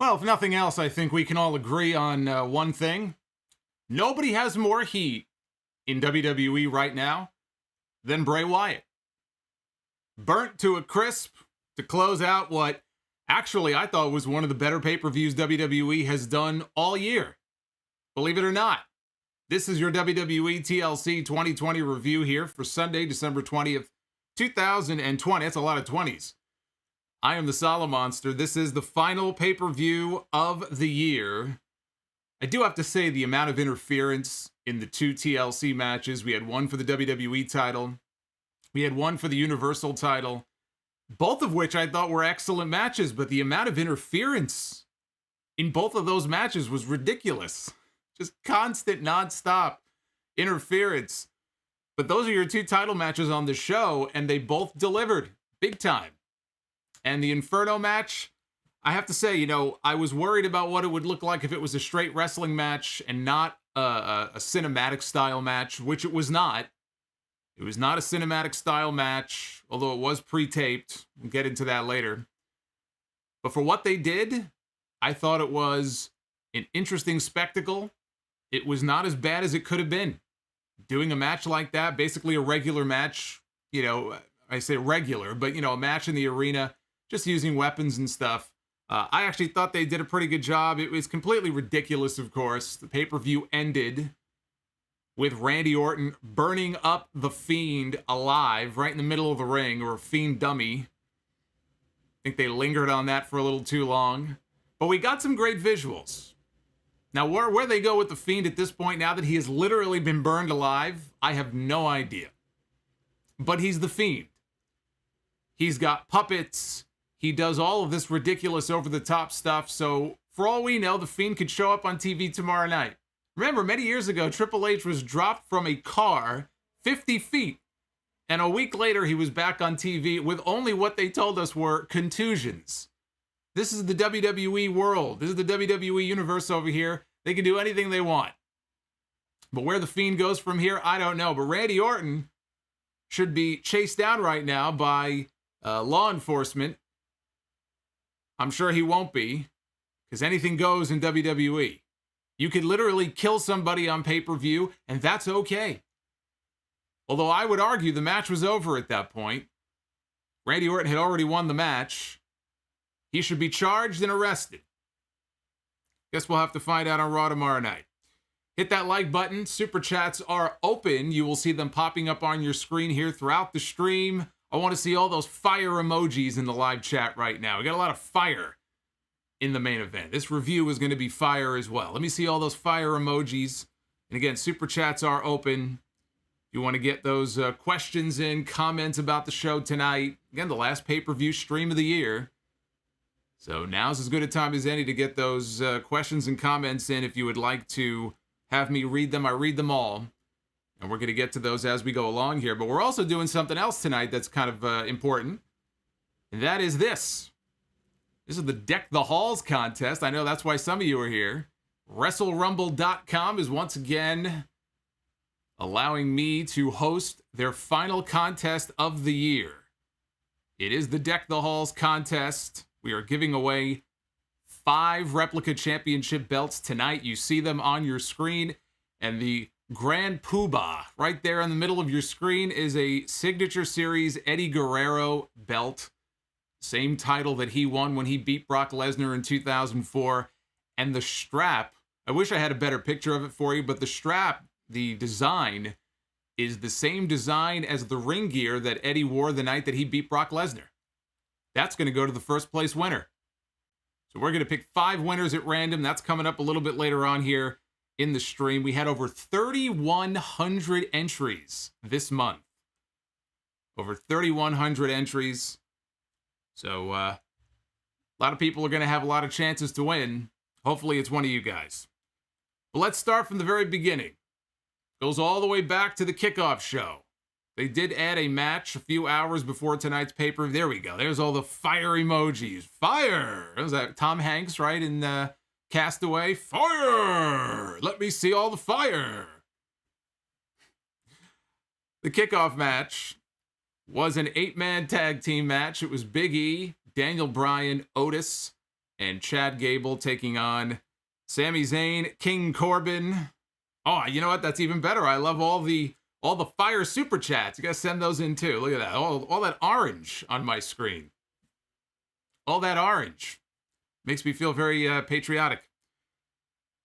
Well, if nothing else, I think we can all agree on one thing. Nobody has more heat in WWE right now than Bray Wyatt. Burnt to a crisp to close out what actually I thought was one of the better pay-per-views WWE has done all year. Believe it or not. This is your WWE TLC 2020 review here for Sunday, December 20th, 2020. That's a lot of 20s. I am the Solomonster. This is the final pay-per-view of the year. I do have to say the amount of interference in the two TLC matches. We had one for the WWE title. We had one for the Universal title. Both of which I thought were excellent matches, but the amount of interference in both of those matches was ridiculous. Just constant, nonstop interference. But those are your two title matches on the show, and they both delivered big time. And the Inferno match, I have to say, I was worried about what it would look like if it was a straight wrestling match and not a cinematic style match, which it was not. It was not a cinematic style match, although it was pre-taped. We'll get into that later. But for what they did, I thought it was an interesting spectacle. It was not as bad as it could have been. Doing a match like that, basically a regular match, I say regular, but, a match in the arena, just using weapons and stuff. I actually thought they did a pretty good job. It was completely ridiculous, of course. The pay-per-view ended with Randy Orton burning up the Fiend alive right in the middle of the ring, or a Fiend dummy. I think they lingered on that for a little too long. But we got some great visuals. Now, where they go with the Fiend at this point, now that he has literally been burned alive, I have no idea. But he's the Fiend. He's got puppets. He does all of this ridiculous over-the-top stuff. So, for all we know, the Fiend could show up on TV tomorrow night. Remember, many years ago, Triple H was dropped from a car 50 feet. And a week later, he was back on TV with only what they told us were contusions. This is the WWE world. This is the WWE universe over here. They can do anything they want. But where the Fiend goes from here, I don't know. But Randy Orton should be chased down right now by law enforcement. I'm sure he won't be, because anything goes in WWE. You could literally kill somebody on pay-per-view, and that's okay. Although I would argue the match was over at that point. Randy Orton had already won the match. He should be charged and arrested. Guess we'll have to find out on Raw tomorrow night. Hit that like button. Super chats are open. You will see them popping up on your screen here throughout the stream. I want to see all those fire emojis in the live chat right now. We got a lot of fire in the main event. This review is going to be fire as well. Let me see all those fire emojis. And again, super chats are open. You want to get those questions in, comments about the show tonight. Again, the last pay-per-view stream of the year. So now's as good a time as any to get those questions and comments in if you would like to have me read them. I read them all. And we're going to get to those as we go along here. But we're also doing something else tonight that's kind of important. And that is this. This is the Deck the Halls contest. I know that's why some of you are here. Wrestlerumble.com is once again allowing me to host their final contest of the year. It is the Deck the Halls contest. We are giving away 5 replica championship belts tonight. You see them on your screen. And the Grand Poobah right there in the middle of your screen is a Signature Series Eddie Guerrero belt. Same title that he won when he beat Brock Lesnar in 2004. And the strap, I wish I had a better picture of it for you, but the strap, the design, is the same design as the ring gear that Eddie wore the night that he beat Brock Lesnar. That's going to go to the first place winner. So we're going to pick 5 winners at random. That's coming up a little bit later on here in the stream. We had over 3,100 entries this month. Over 3,100 entries. So a lot of people are going to have a lot of chances to win. Hopefully it's one of you guys. But let's start from the very beginning. Goes all the way back to the Kickoff show. They did add a match a few hours before tonight's paper. There we go. There's all the fire emojis. Fire! Was that Tom Hanks, right, in Castaway? Fire! Let me see all the fire. The Kickoff match was an 8-man tag team match. It was Big E, Daniel Bryan, Otis, and Chad Gable taking on Sami Zayn, King Corbin. Oh, you know what? That's even better. I love all the fire super chats. You guys send those in too. Look at that. All that orange on my screen. All that orange. Makes me feel very patriotic.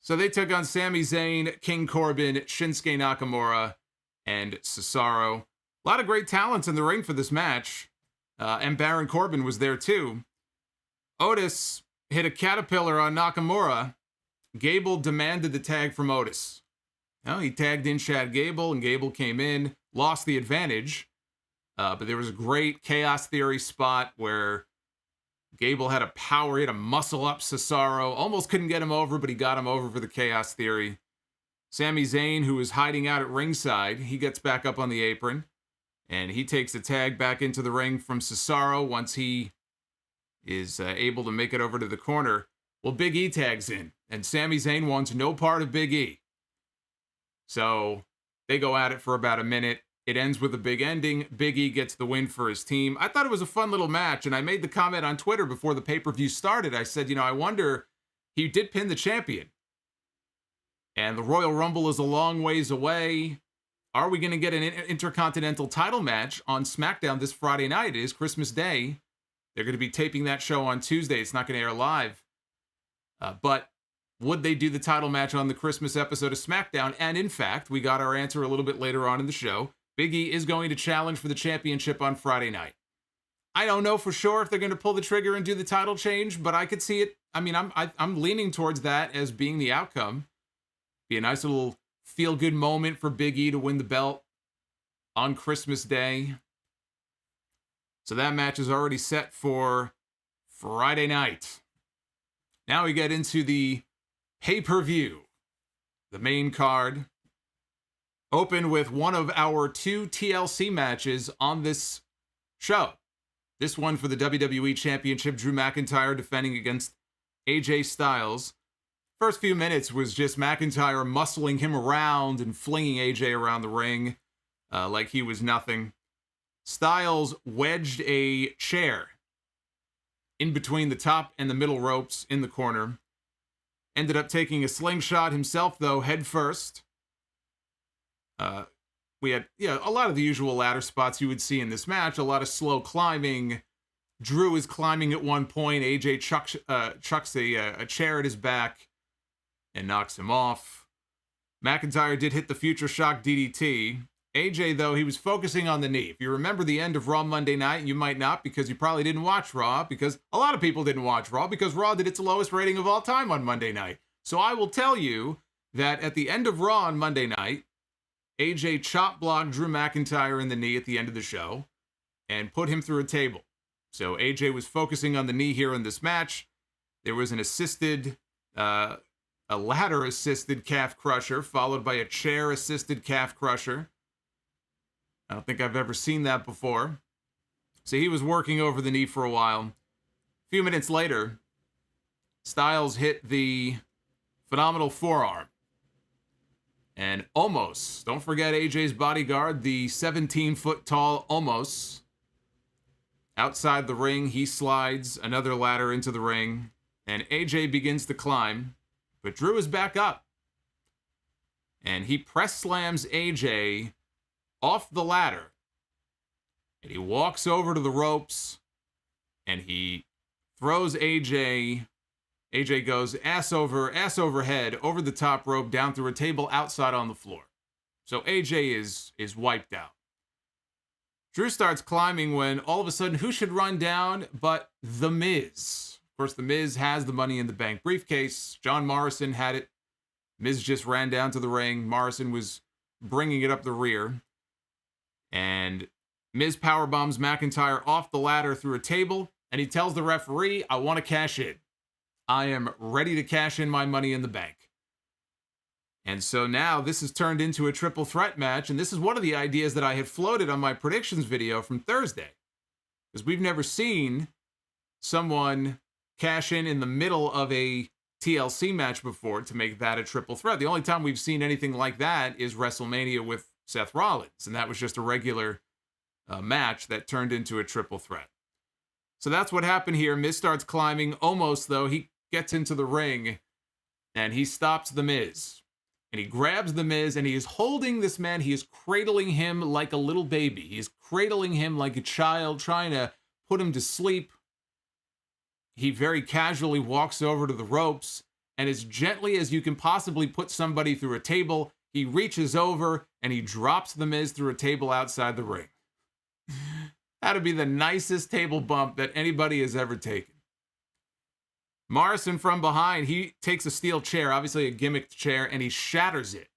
So they took on Sami Zayn, King Corbin, Shinsuke Nakamura, and Cesaro. A lot of great talents in the ring for this match. And Baron Corbin was there too. Otis hit a caterpillar on Nakamura. Gable demanded the tag from Otis. Well, he tagged in Chad Gable, and Gable came in, lost the advantage. But there was a great Chaos Theory spot where Gable had a muscle up Cesaro. Almost couldn't get him over, but he got him over for the Chaos Theory. Sami Zayn, who was hiding out at ringside, he gets back up on the apron. And he takes the tag back into the ring from Cesaro once he is able to make it over to the corner. Well, Big E tags in, and Sami Zayn wants no part of Big E. So they go at it for about a minute. It ends with a big ending. Big E gets the win for his team. I thought it was a fun little match, and I made the comment on Twitter before the pay-per-view started. I said, I wonder, he did pin the champion. And the Royal Rumble is a long ways away. Are we going to get an Intercontinental title match on SmackDown this Friday night? It is Christmas Day. They're going to be taping that show on Tuesday. It's not going to air live. But would they do the title match on the Christmas episode of SmackDown? And in fact, we got our answer a little bit later on in the show. Big E is going to challenge for the championship on Friday night. I don't know for sure if they're going to pull the trigger and do the title change, but I could see it. I mean, I'm leaning towards that as being the outcome. Be a nice little feel-good moment for Big E to win the belt on Christmas Day. So that match is already set for Friday night. Now we get into the pay-per-view. The main card. Open with one of our 2 TLC matches on this show. This one for the WWE Championship, Drew McIntyre defending against AJ Styles. First few minutes was just McIntyre muscling him around and flinging AJ around the ring like he was nothing. Styles wedged a chair in between the top and the middle ropes in the corner. Ended up taking a slingshot himself, though, head first. We had a lot of the usual ladder spots you would see in this match. A lot of slow climbing. Drew is climbing at one point. AJ chucks a chair at his back and knocks him off. McIntyre did hit the Future Shock DDT. AJ, though, he was focusing on the knee. If you remember the end of Raw Monday night, you might not because you probably didn't watch Raw, because a lot of people didn't watch Raw, because Raw did its lowest rating of all time on Monday night. So I will tell you that at the end of Raw on Monday night, AJ chop blocked Drew McIntyre in the knee at the end of the show and put him through a table. So AJ was focusing on the knee here in this match. There was an a ladder-assisted calf crusher, followed by a chair-assisted calf crusher. I don't think I've ever seen that before. So he was working over the knee for a while. A few minutes later, Styles hit the phenomenal forearm. And Omos, don't forget AJ's bodyguard, the 17-foot-tall Omos. Outside the ring, he slides another ladder into the ring, and AJ begins to climb, but Drew is back up. And he press slams AJ off the ladder. And he walks over to the ropes, and he throws AJ. AJ goes ass over head, over the top rope, down through a table outside on the floor. So AJ is wiped out. Drew starts climbing when all of a sudden, who should run down but The Miz? Of course, The Miz has the Money in the Bank briefcase. John Morrison had it. Miz just ran down to the ring. Morrison was bringing it up the rear. And Miz powerbombs McIntyre off the ladder through a table. And he tells the referee, I want to cash in. I am ready to cash in my Money in the Bank. And so now this has turned into a triple threat match. And this is one of the ideas that I had floated on my predictions video from Thursday. Because we've never seen someone cash in the middle of a TLC match before to make that a triple threat. The only time we've seen anything like that is WrestleMania with Seth Rollins. And that was just a regular match that turned into a triple threat. So that's what happened here. Miz starts climbing. Almost, though, he gets into the ring, and he stops the Miz. And he grabs the Miz, and he is holding this man. He is cradling him like a little baby. He is cradling him like a child, trying to put him to sleep. He very casually walks over to the ropes, and as gently as you can possibly put somebody through a table, he reaches over, and he drops the Miz through a table outside the ring. That'd be the nicest table bump that anybody has ever taken. Morrison from behind, he takes a steel chair, obviously a gimmicked chair, and he shatters it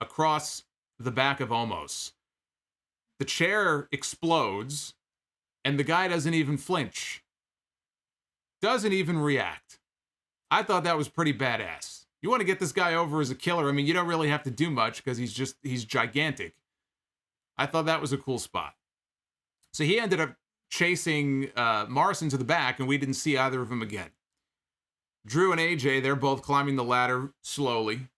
across the back of Omos. The chair explodes, and the guy doesn't even flinch. Doesn't even react. I thought that was pretty badass. You want to get this guy over as a killer. I mean, you don't really have to do much because he's gigantic. I thought that was a cool spot. So he ended up chasing Morrison to the back, and we didn't see either of them again. Drew and AJ, they're both climbing the ladder slowly.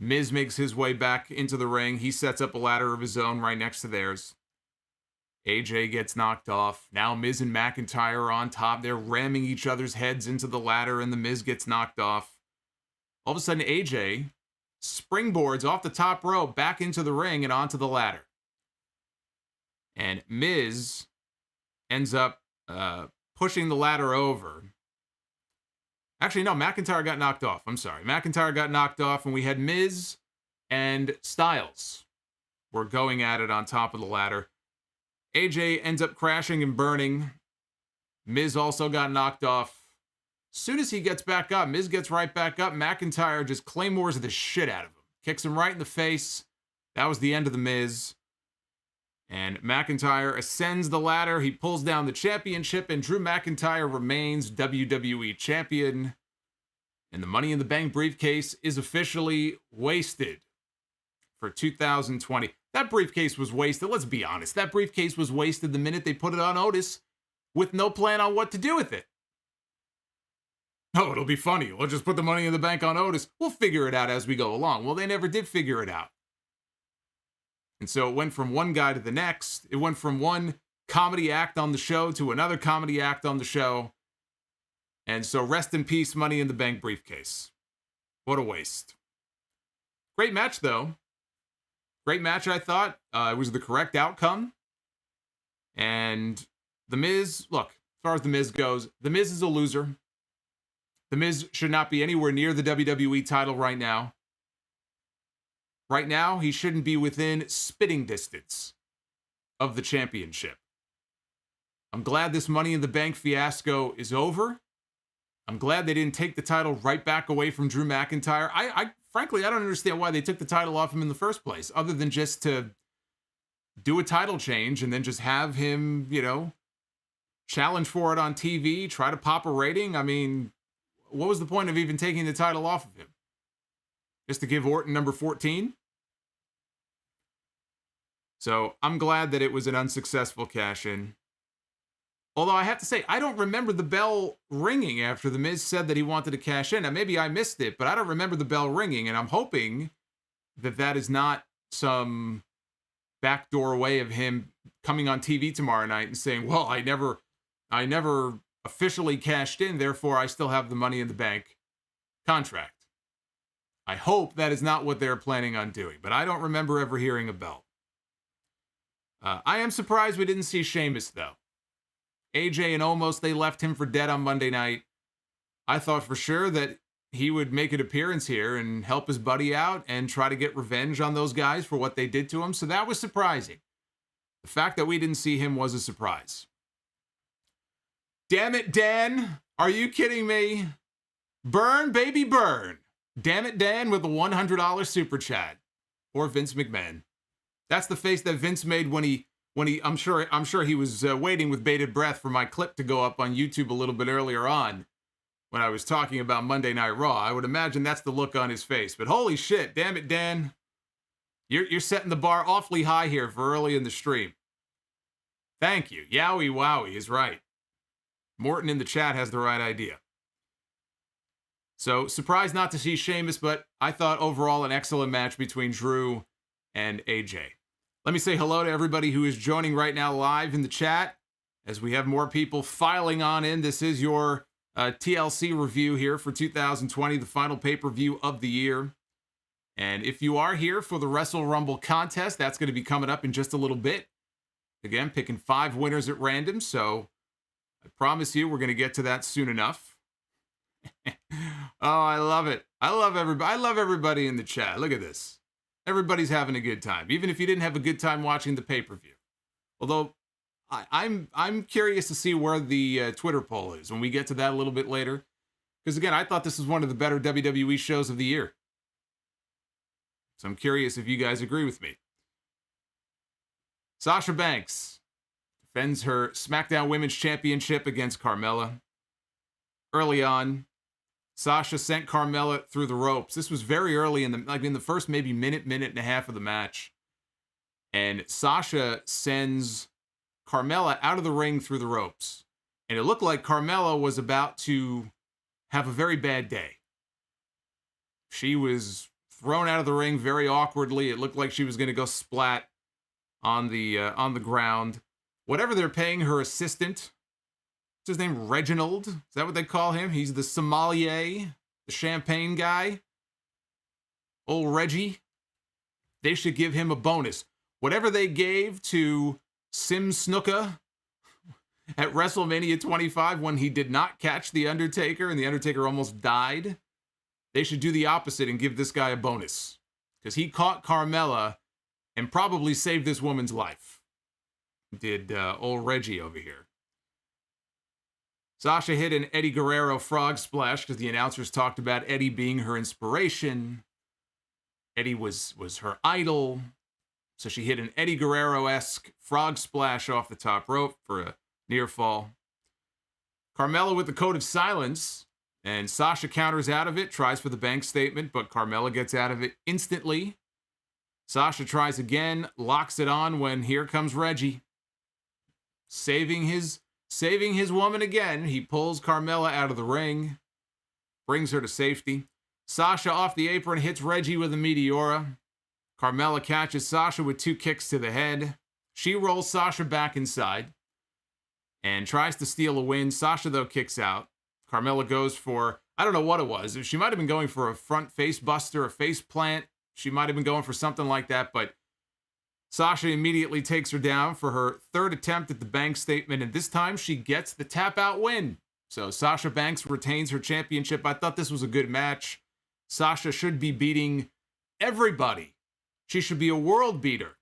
Miz makes his way back into the ring. He sets up a ladder of his own right next to theirs. AJ gets knocked off. Now Miz and McIntyre are on top. They're ramming each other's heads into the ladder, and the Miz gets knocked off. All of a sudden, AJ springboards off the top rope back into the ring and onto the ladder. And Miz ends up pushing the ladder over. Actually, no, McIntyre got knocked off. I'm sorry. McIntyre got knocked off, and we had Miz and Styles were going at it on top of the ladder. AJ ends up crashing and burning. Miz also got knocked off. As soon as he gets back up, Miz gets right back up. McIntyre just claymores the shit out of him. Kicks him right in the face. That was the end of the Miz. And McIntyre ascends the ladder. He pulls down the championship, and Drew McIntyre remains WWE champion. And the Money in the Bank briefcase is officially wasted for 2020. That briefcase was wasted. Let's be honest. That briefcase was wasted the minute they put it on Otis with no plan on what to do with it. Oh, it'll be funny. We'll just put the Money in the Bank on Otis. We'll figure it out as we go along. Well, they never did figure it out. And so it went from one guy to the next. It went from one comedy act on the show to another comedy act on the show. And so rest in peace, Money in the Bank briefcase. What a waste. Great match, though. Great match, I thought. It was the correct outcome. And The Miz, look, as far as The Miz goes, The Miz is a loser. The Miz should not be anywhere near the WWE title right now. Right now, he shouldn't be within spitting distance of the championship. I'm glad this Money in the Bank fiasco is over. I'm glad they didn't take the title right back away from Drew McIntyre. Frankly, I don't understand why they took the title off him in the first place, other than just to do a title change and then just have him, challenge for it on TV, try to pop a rating. I mean, what was the point of even taking the title off of him? Just to give Orton number 14? So I'm glad that it was an unsuccessful cash-in. Although I have to say, I don't remember the bell ringing after The Miz said that he wanted to cash in. Now, maybe I missed it, but I don't remember the bell ringing, and I'm hoping that that is not some backdoor way of him coming on TV tomorrow night and saying, well, I never officially cashed in, therefore I still have the Money in the Bank contract. I hope that is not what they're planning on doing, but I don't remember ever hearing a bell. I am surprised we didn't see Sheamus, though. AJ and Omos, they left him for dead on Monday night. I thought for sure that he would make an appearance here and help his buddy out and try to get revenge on those guys for what they did to him, so that was surprising. The fact that we didn't see him was a surprise. Damn it, Dan. Are you kidding me? Burn, baby, burn. Damn it, Dan, with a $100 super chat. Or Vince McMahon. That's the face that Vince made when he I'm sure he was waiting with bated breath for my clip to go up on YouTube a little bit earlier on when I was talking about Monday Night Raw. I would imagine that's the look on his face. But holy shit, damn it, Dan. You're setting the bar awfully high here for early in the stream. Thank you. Yowie wowie is right. Morton in the chat has the right idea. So, surprised not to see Sheamus, but I thought overall an excellent match between Drew and AJ. Let me say hello to everybody who is joining right now live in the chat. as we have more people filing on in. This is your TLC review here for 2020, the final pay-per-view of the year. And if you are here for the Wrestlerumble contest, that's going to be coming up in just a little bit. Again, picking 5 winners at random, so I promise you we're going to get to that soon enough. Oh, I love it. I love everybody in the chat. Look at this. Everybody's having a good time, even if you didn't have a good time watching the pay-per-view. Although, I'm curious to see where the Twitter poll is when we get to that a little bit later. Because again, I thought this was one of the better WWE shows of the year. So I'm curious if you guys agree with me. Sasha Banks defends her SmackDown Women's Championship against Carmella. Early on, Sasha sent Carmella through the ropes. This was very early in the first maybe minute and a half of the match. And Sasha sends Carmella out of the ring through the ropes. And it looked like Carmella was about to have a very bad day. She was thrown out of the ring very awkwardly. It looked like she was going to go splat on the ground. Whatever they're paying her assistant, what's his name, Reginald? Is that what they call him? He's the sommelier, the champagne guy. Old Reggie. They should give him a bonus. Whatever they gave to Sim Snuka at WrestleMania 25 when he did not catch The Undertaker and The Undertaker almost died, they should do the opposite and give this guy a bonus. Because he caught Carmella and probably saved this woman's life. Did old Reggie over here. Sasha hit an Eddie Guerrero frog splash because the announcers talked about Eddie being her inspiration. Eddie was her idol. So she hit an Eddie Guerrero-esque frog splash off the top rope for a near fall. Carmella with the code of silence, and Sasha counters out of it, tries for the bank statement, but Carmella gets out of it instantly. Sasha tries again, locks it on when here comes Reggie. Saving his woman again. He pulls Carmella out of the ring, brings her to safety. Sasha off the apron hits Reggie with a Meteora. Carmella catches Sasha with 2 kicks to the head. She rolls Sasha back inside and tries to steal a win. Sasha, though, kicks out. Carmella goes for, I don't know what it was. She might have been going for a front face buster, a face plant. She might have been going for something like that, but Sasha immediately takes her down for her 3rd attempt at the bank statement, and this time she gets the tap-out win. So Sasha Banks retains her championship. I thought this was a good match. Sasha should be beating everybody. She should be a world beater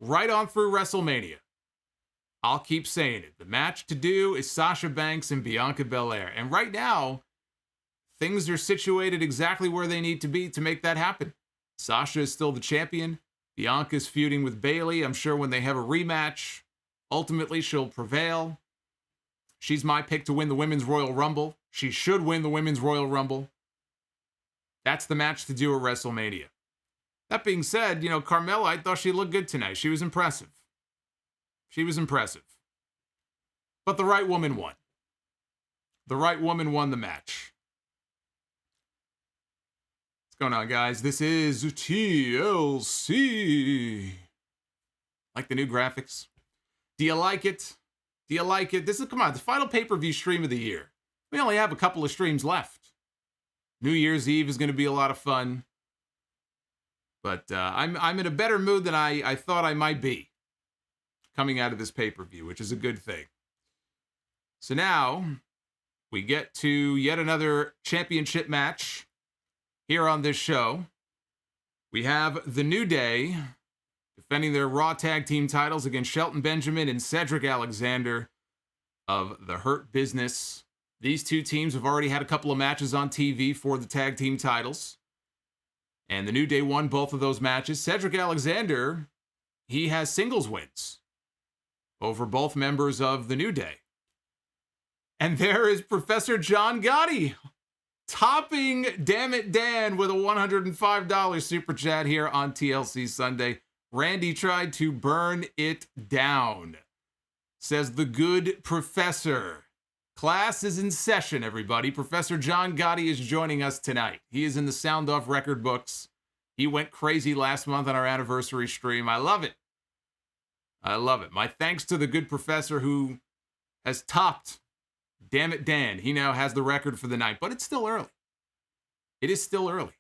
right on through WrestleMania. I'll keep saying it. The match to do is Sasha Banks and Bianca Belair. And right now, things are situated exactly where they need to be to make that happen. Sasha is still the champion. Bianca's feuding with Bayley. I'm sure when they have a rematch, ultimately she'll prevail. She's my pick to win the Women's Royal Rumble. She should win the Women's Royal Rumble. That's the match to do at WrestleMania. That being said, Carmella, I thought she looked good tonight. She was impressive. But the right woman won. The right woman won the match. What's going on, guys? This is TLC. Like the new graphics? Do you like it? This is, come on, the final pay-per-view stream of the year. We only have a couple of streams left. New Year's Eve is going to be a lot of fun. But I'm in a better mood than I thought I might be coming out of this pay-per-view, which is a good thing. So now we get to yet another championship match here on this show. We have The New Day defending their Raw Tag Team titles against Shelton Benjamin and Cedric Alexander of The Hurt Business. These two teams have already had a couple of matches on TV for the tag team titles. And The New Day won both of those matches. Cedric Alexander, he has singles wins over both members of The New Day. And there is Professor John Gotti topping Damn It Dan with a $105 super chat here on TLC Sunday. Randy tried to burn it down, says the good professor. Class is in session, everybody. Professor John Gotti is joining us tonight. He is in the Sound Off record books. He went crazy last month on our anniversary stream. I love it. My thanks to the good professor who has topped, damn it, Dan. He now has the record for the night, but it's still early. It is still early.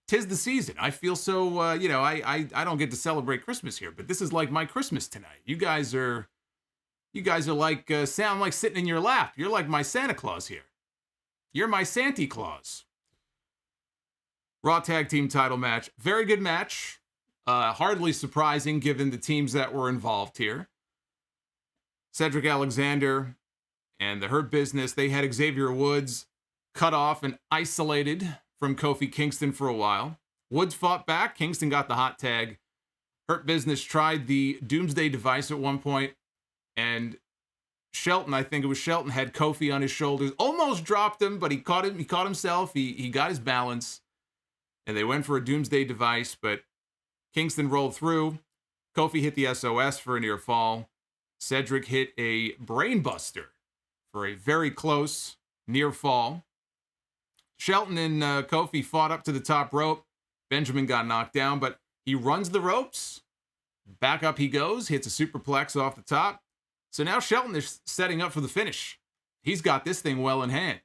'Tis the season. I feel so, I don't get to celebrate Christmas here, but this is like my Christmas tonight. You guys are like, sound like sitting in your lap. You're like my Santa Claus here. You're my Santa Claus. Raw Tag Team title match. Very good match. Hardly surprising given the teams that were involved here. Cedric Alexander and the Hurt Business, they had Xavier Woods cut off and isolated from Kofi Kingston for a while. Woods fought back. Kingston got the hot tag. Hurt Business tried the Doomsday device at one point, and Shelton, I think it was Shelton, had Kofi on his shoulders, almost dropped him, but he caught himself. He got his balance, and they went for a Doomsday device, but Kingston rolled through. Kofi hit the SOS for a near fall. Cedric hit a brain buster for a very close near fall. Shelton and Kofi fought up to the top rope. Benjamin got knocked down, but he runs the ropes. Back up he goes, hits a superplex off the top. So now Shelton is setting up for the finish. He's got this thing well in hand.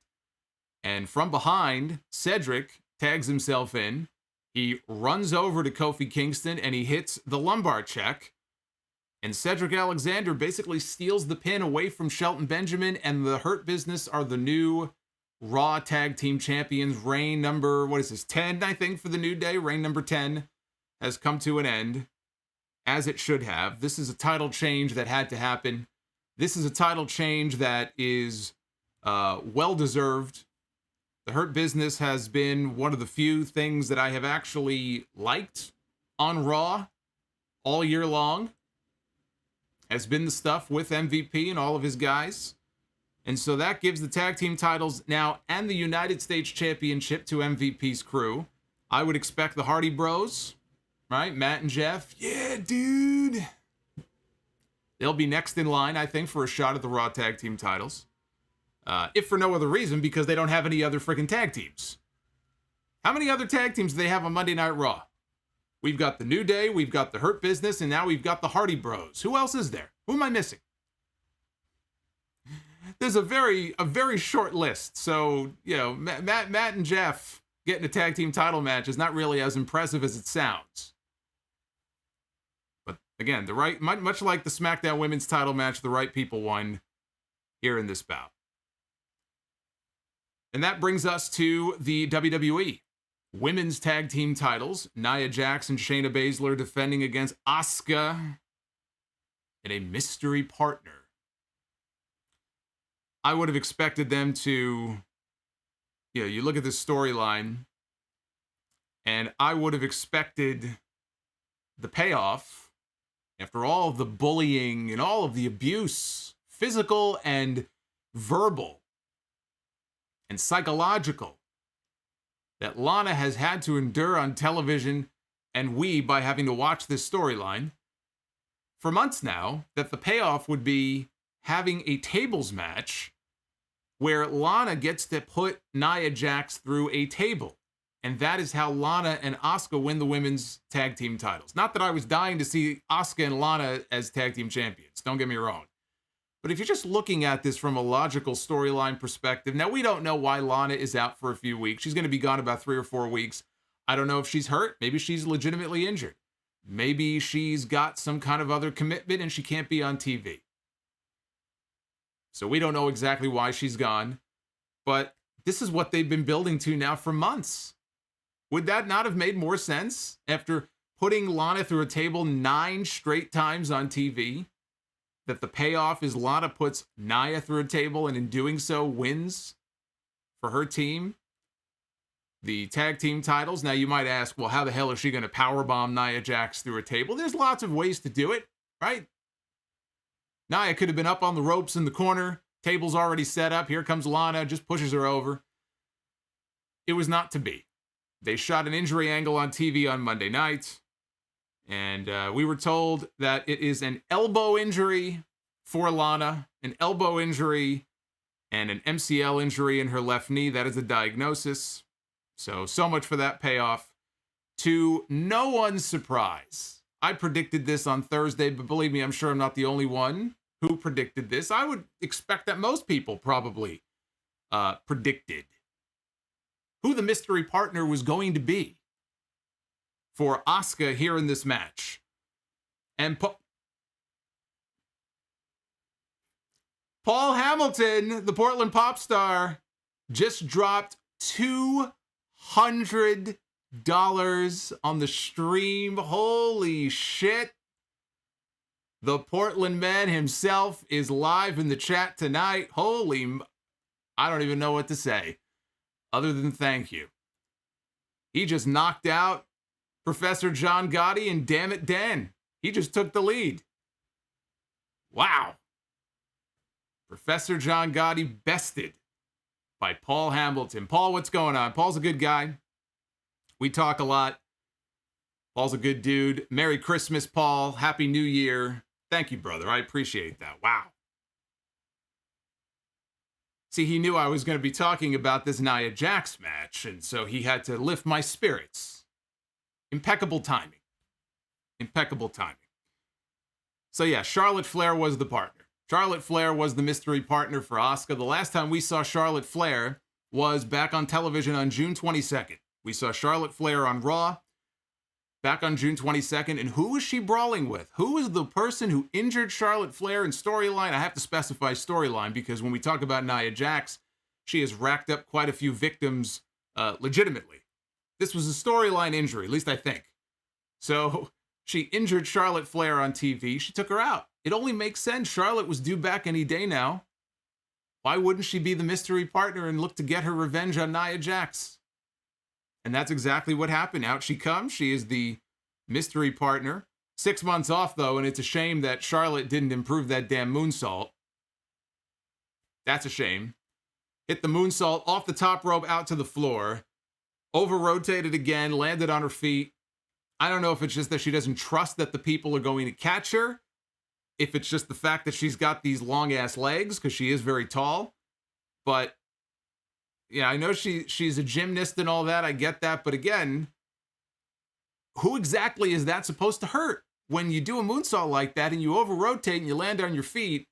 And from behind, Cedric tags himself in. He runs over to Kofi Kingston and he hits the lumbar check. And Cedric Alexander basically steals the pin away from Shelton Benjamin, and the Hurt Business are the new Raw Tag Team Champions. Reign number, 10, I think, for the New Day. Reign number 10 has come to an end, as it should have. This is a title change that had to happen. This is a title change that is well-deserved. The Hurt Business has been one of the few things that I have actually liked on Raw all year long. Has been the stuff with MVP and all of his guys. And so that gives the tag team titles now and the United States Championship to MVP's crew. I would expect the Hardy Bros, right? Matt and Jeff. Yeah, dude. They'll be next in line, I think, for a shot at the Raw tag team titles. If for no other reason, because they don't have any other freaking tag teams. How many other tag teams do they have on Monday Night Raw? We've got the New Day, we've got the Hurt Business, and now we've got the Hardy Bros. Who else is there? Who am I missing? There's a very short list. So, Matt and Jeff getting a tag team title match is not really as impressive as it sounds. But again, much like the SmackDown Women's title match, the right people won here in this bout. And that brings us to the WWE Women's Tag Team titles. Nia Jax and Shayna Baszler defending against Asuka and a mystery partner. I would have expected them to, you look at this storyline, and I would have expected the payoff after all of the bullying and all of the abuse, physical and verbal and psychological, that Lana has had to endure on television, and we by having to watch this storyline for months now, that the payoff would be having a tables match where Lana gets to put Nia Jax through a table. And that is how Lana and Asuka win the women's tag team titles. Not that I was dying to see Asuka and Lana as tag team champions. Don't get me wrong. But if you're just looking at this from a logical storyline perspective, now we don't know why Lana is out for a few weeks. She's going to be gone about 3 or 4 weeks. I don't know if she's hurt. Maybe she's legitimately injured. Maybe she's got some kind of other commitment and she can't be on TV. So we don't know exactly why she's gone. But this is what they've been building to now for months. Would that not have made more sense after putting Lana through a table 9 straight times on TV? That the payoff is Lana puts Nia through a table and in doing so wins for her team the tag team titles. Now you might ask, well, how the hell is she going to powerbomb Nia Jax through a table? There's lots of ways to do it, right? Nia could have been up on the ropes in the corner. Table's already set up. Here comes Lana, just pushes her over. It was not to be. They shot an injury angle on TV on Monday night. And we were told that it is an elbow injury for Lana, an elbow injury and an MCL injury in her left knee. That is the diagnosis. So much for that payoff. To no one's surprise, I predicted this on Thursday, but believe me, I'm sure I'm not the only one who predicted this. I would expect that most people probably predicted who the mystery partner was going to be for Asuka here in this match. And Paul Hamilton, the Portland pop star, just dropped $200 on the stream. Holy shit. The Portland man himself is live in the chat tonight. I don't even know what to say other than thank you. He just knocked out Professor John Gotti and Damn It Dan. He just took the lead. Wow. Professor John Gotti bested by Paul Hamilton. Paul, what's going on? Paul's a good guy. We talk a lot. Paul's a good dude. Merry Christmas, Paul. Happy New Year. Thank you, brother. I appreciate that. Wow. See, he knew I was going to be talking about this Nia Jax match, and so he had to lift my spirits. Impeccable timing. Impeccable timing. So yeah, Charlotte Flair was the partner. Charlotte Flair was the mystery partner for Asuka. The last time we saw Charlotte Flair was back on television on June 22nd. We saw Charlotte Flair on Raw back on June 22nd. And who was she brawling with? Who was the person who injured Charlotte Flair in storyline? I have to specify storyline because when we talk about Nia Jax, she has racked up quite a few victims legitimately. This was a storyline injury, at least I think. So she injured Charlotte Flair on TV. She took her out. It only makes sense. Charlotte was due back any day now. Why wouldn't she be the mystery partner and look to get her revenge on Nia Jax? And that's exactly what happened. Out she comes. She is the mystery partner. 6 months off, though, and it's a shame that Charlotte didn't improve that damn moonsault. That's a shame. Hit the moonsault off the top rope out to the floor. Over-rotated again, landed on her feet. I don't know if it's just that she doesn't trust that the people are going to catch her. If it's just the fact that she's got these long-ass legs, because she is very tall. But, yeah, I know she's a gymnast and all that. I get that. But again, who exactly is that supposed to hurt? When you do a moonsault like that and you over-rotate and you land on your feet,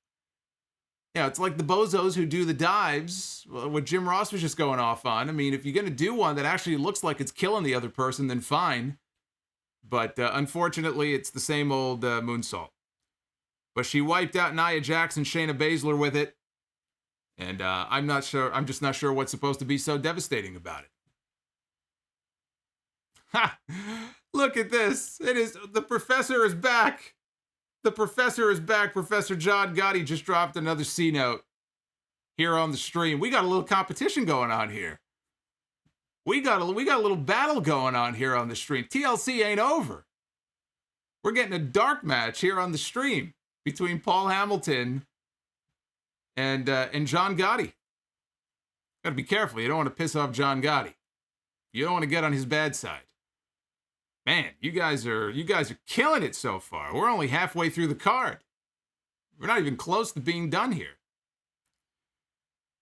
yeah, it's like the bozos who do the dives, what Jim Ross was just going off on. I mean, if you're going to do one that actually looks like it's killing the other person, then fine. But unfortunately, it's the same old moonsault. But she wiped out Nia Jax and Shayna Baszler with it. And I'm just not sure what's supposed to be so devastating about it. Ha! Look at this. The professor is back. The professor is back. Professor John Gotti just dropped another C note here on the stream. We got a little competition going on here. We got a little battle going on here on the stream. TLC ain't over. We're getting a dark match here on the stream between Paul Hamilton and John Gotti. Gotta be careful. You don't want to piss off John Gotti. You don't want to get on his bad side. Man, you guys are killing it so far. We're only halfway through the card. We're not even close to being done here.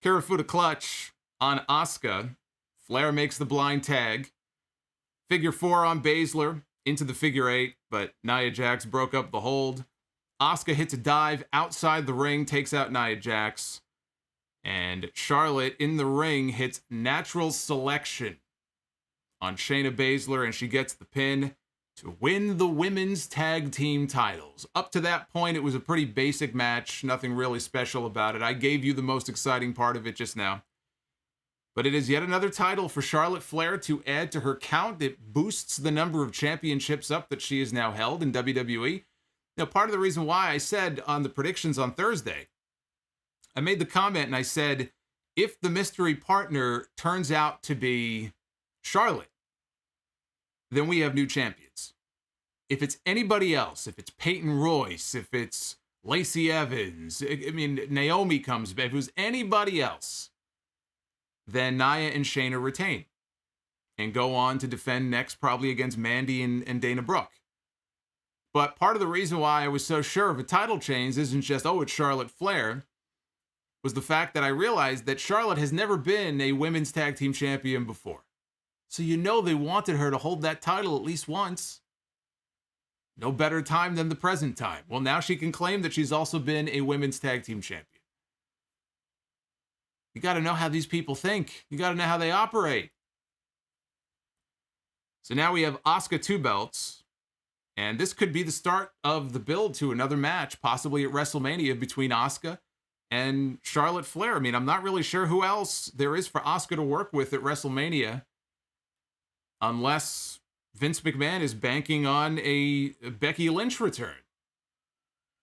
Kirifuda clutch on Asuka. Flair makes the blind tag. Figure 4 on Baszler into the figure 8, but Nia Jax broke up the hold. Asuka hits a dive outside the ring, takes out Nia Jax. And Charlotte in the ring hits natural selection on Shayna Baszler, and she gets the pin to win the women's tag team titles. Up to that point, it was a pretty basic match. Nothing really special about it. I gave you the most exciting part of it just now. But it is yet another title for Charlotte Flair to add to her count. It boosts the number of championships up that she has now held in WWE. Now, part of the reason why I said on the predictions on Thursday, I made the comment and I said, if the mystery partner turns out to be Charlotte, then we have new champions. If it's anybody else, if it's Peyton Royce, if it's Lacey Evans, I mean, Naomi comes back, if it was anybody else, then Nia and Shayna retain and go on to defend next probably against Mandy and Dana Brooke. But part of the reason why I was so sure of a title change isn't just, oh, it's Charlotte Flair, was the fact that I realized that Charlotte has never been a women's tag team champion before. So you know they wanted her to hold that title at least once. No better time than the present time. Well, now she can claim that she's also been a women's tag team champion. You got to know how these people think. You got to know how they operate. So now we have Asuka 2 belts. And this could be the start of the build to another match, possibly at WrestleMania between Asuka and Charlotte Flair. I mean, I'm not really sure who else there is for Asuka to work with at WrestleMania, unless Vince McMahon is banking on a Becky Lynch return,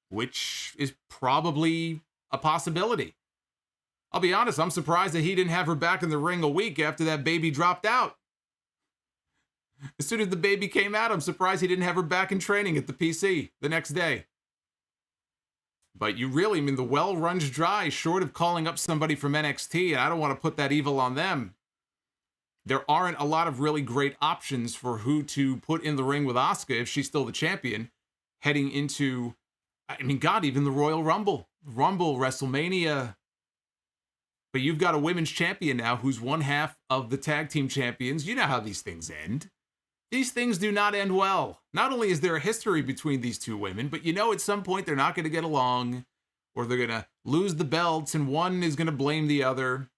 which is probably a possibility. I'll be honest, I'm surprised that he didn't have her back in the ring a week after that baby dropped out. As soon as the baby came out, I'm surprised he didn't have her back in training at the PC the next day. But you really, I mean, the well runs dry, short of calling up somebody from NXT, and I don't want to put that evil on them. There aren't a lot of really great options for who to put in the ring with Asuka if she's still the champion, heading into, I mean, God, even the Royal Rumble, WrestleMania. But you've got a women's champion now who's one half of the tag team champions. You know how these things end. These things do not end well. Not only is there a history between these two women, but you know at some point they're not going to get along, or they're going to lose the belts and one is going to blame the other.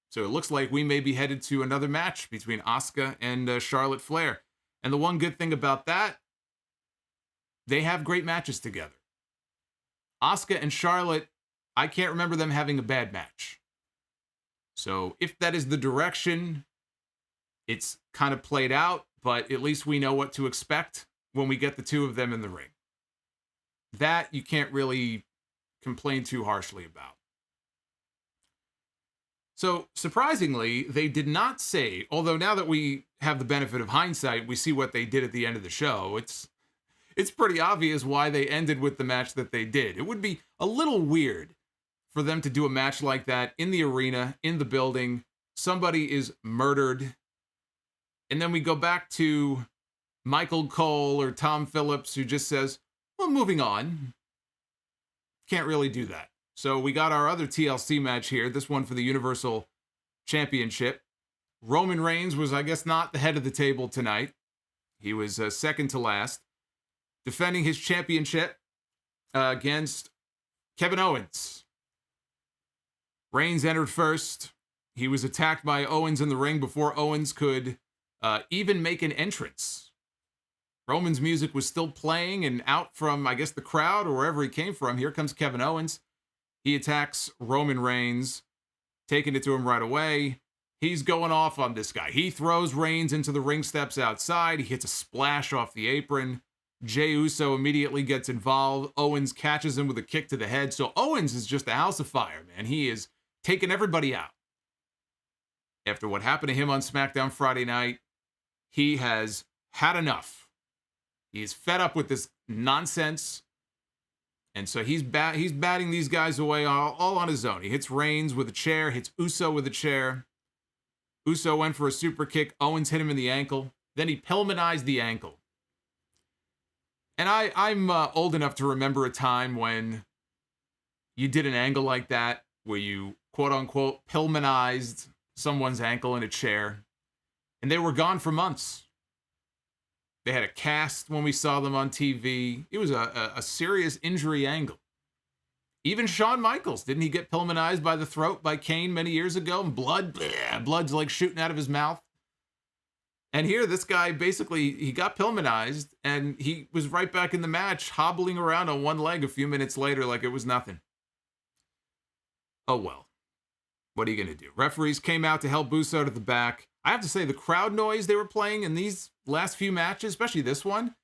So it looks like we may be headed to another match between Asuka and Charlotte Flair. And the one good thing about that, they have great matches together. Asuka and Charlotte, I can't remember them having a bad match. So if that is the direction, it's kind of played out, but at least we know what to expect when we get the two of them in the ring. That you can't really complain too harshly about. So surprisingly, they did not say, although now that we have the benefit of hindsight, we see what they did at the end of the show. It's pretty obvious why they ended with the match that they did. It would be a little weird for them to do a match like that in the arena, in the building. Somebody is murdered. And then we go back to Michael Cole or Tom Phillips, who just says, well, moving on. Can't really do that. So we got our other TLC match here, this one for the Universal Championship. Roman Reigns was, I guess, not the head of the table tonight. He was second to last, defending his championship against Kevin Owens. Reigns entered first. He was attacked by Owens in the ring before Owens could even make an entrance. Roman's music was still playing, and out from, I guess, the crowd or wherever he came from, here comes Kevin Owens. He attacks Roman Reigns, taking it to him right away. He's going off on this guy. He throws Reigns into the ring steps outside. He hits a splash off the apron. Jey Uso immediately gets involved. Owens catches him with a kick to the head. So Owens is just a house of fire, man. He is taking everybody out. After what happened to him on SmackDown Friday night, he has had enough. He's fed up with this nonsense. And so he's batting these guys away all on his own. He hits Reigns with a chair, hits Uso with a chair. Uso went for a super kick. Owens hit him in the ankle. Then he Pillmanized the ankle. And I'm old enough to remember a time when you did an angle like that, where you, quote unquote, Pillmanized someone's ankle in a chair. And they were gone for months. They had a cast when we saw them on TV. It was a serious injury angle. Even Shawn Michaels, didn't he get Pillmanized by the throat by Kane many years ago? And blood's like shooting out of his mouth. And here, this guy basically, he got Pillmanized, and he was right back in the match, hobbling around on one leg a few minutes later like it was nothing. Oh well. What are you going to do? Referees came out to help Uso to the back. I have to say, the crowd noise they were playing in these last few matches, especially this one,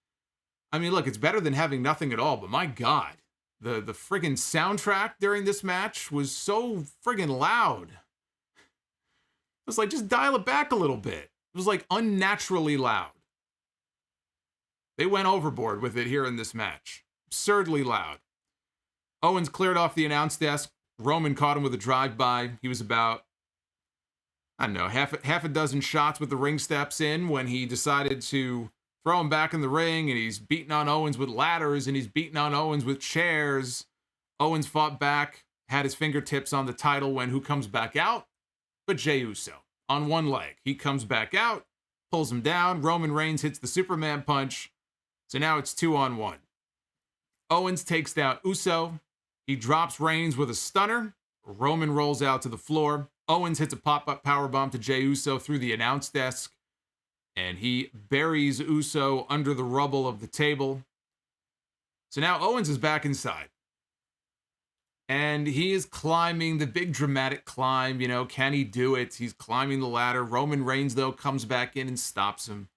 I mean, look, it's better than having nothing at all, but my God, the friggin' soundtrack during this match was so friggin' loud. It was like, just dial it back a little bit. It was like unnaturally loud. They went overboard with it here in this match. Absurdly loud. Owens cleared off the announce desk. Roman caught him with a drive-by. He was about, I don't know, half a dozen shots with the ring steps in when he decided to throw him back in the ring, and he's beating on Owens with ladders, and he's beating on Owens with chairs. Owens fought back, had his fingertips on the title when who comes back out? But Jey Uso, on one leg. He comes back out, pulls him down. Roman Reigns hits the Superman punch. So now it's 2-on-1. Owens takes down Uso. He drops Reigns with a stunner. Roman rolls out to the floor. Owens hits a pop-up powerbomb to Jey Uso through the announce desk. And he buries Uso under the rubble of the table. So now Owens is back inside. And he is climbing the big dramatic climb. You know, can he do it? He's climbing the ladder. Roman Reigns, though, comes back in and stops him.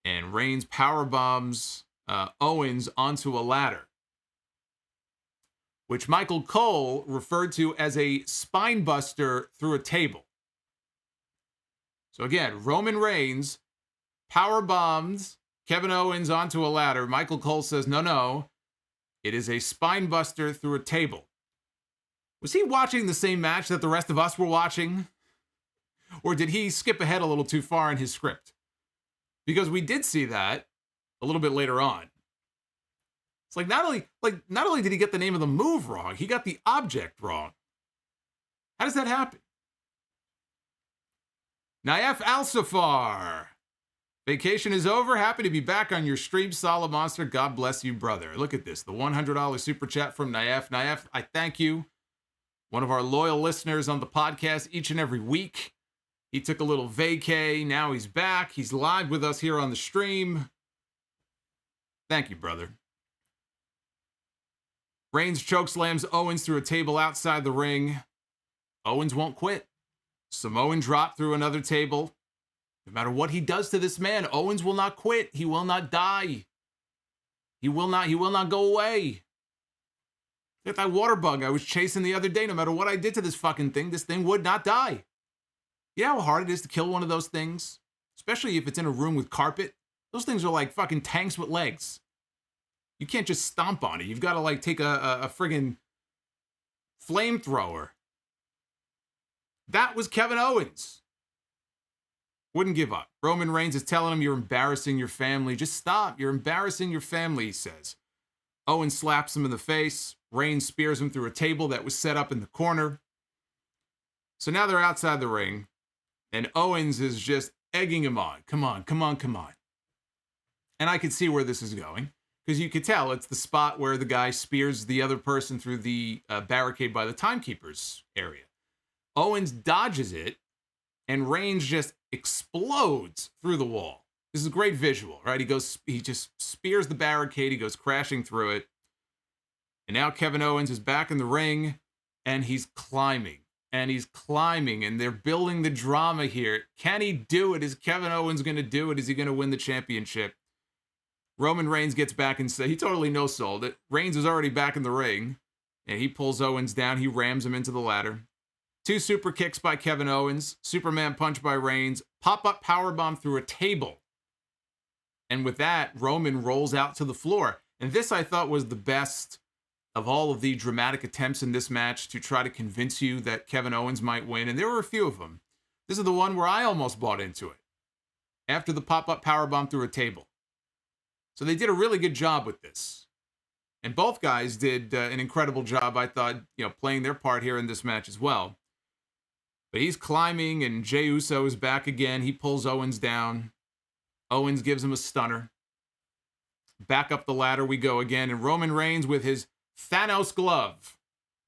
And Reigns powerbombs Owens onto a ladder, which Michael Cole referred to as a spine buster through a table. So again, Roman Reigns powerbombs Kevin Owens onto a ladder. Michael Cole says, no, it is a spine buster through a table. Was he watching the same match that the rest of us were watching? Or did he skip ahead a little too far in his script? Because we did see that a little bit later on. It's like not only did he get the name of the move wrong, he got the object wrong. How does that happen? Naif Al-Safar. Vacation is over. Happy to be back on your stream, Solomonster. God bless you, brother. Look at this. The $100 super chat from Naif. Naif, I thank you. One of our loyal listeners on the podcast each and every week. He took a little vacay. Now he's back. He's live with us here on the stream. Thank you, brother. Reigns chokeslams Owens through a table outside the ring. Owens won't quit. Samoan drop through another table. No matter what he does to this man, Owens will not quit. He will not die. He will not go away. Like that water bug I was chasing the other day. No matter what I did to this fucking thing, this thing would not die. You know how hard it is to kill one of those things? Especially if it's in a room with carpet. Those things are like fucking tanks with legs. You can't just stomp on it. You've got to like take a friggin' flamethrower. That was Kevin Owens. Wouldn't give up. Roman Reigns is telling him, you're embarrassing your family. Just stop. You're embarrassing your family, he says. Owens slaps him in the face. Reigns spears him through a table that was set up in the corner. So now they're outside the ring. And Owens is just egging him on. Come on, come on, come on. And I could see where this is going. Because you could tell it's the spot where the guy spears the other person through the barricade by the timekeepers area. Owens dodges it. And Reigns just explodes through the wall. This is a great visual, right? He just spears the barricade. He goes crashing through it. And now Kevin Owens is back in the ring. And he's climbing. And he's climbing. And they're building the drama here. Can he do it? Is Kevin Owens going to do it? Is he going to win the championship? Roman Reigns gets back and says, he totally no-sold it. Reigns is already back in the ring. And he pulls Owens down. He rams him into the ladder. 2 super kicks by Kevin Owens. Superman punch by Reigns. Pop-up powerbomb through a table. And with that, Roman rolls out to the floor. And this, I thought, was the best of all of the dramatic attempts in this match to try to convince you that Kevin Owens might win. And there were a few of them. This is the one where I almost bought into it. After the pop-up powerbomb through a table. So they did a really good job with this. And both guys did an incredible job, I thought, playing their part here in this match as well. But he's climbing, and Jey Uso is back again. He pulls Owens down. Owens gives him a stunner. Back up the ladder we go again, and Roman Reigns with his Thanos glove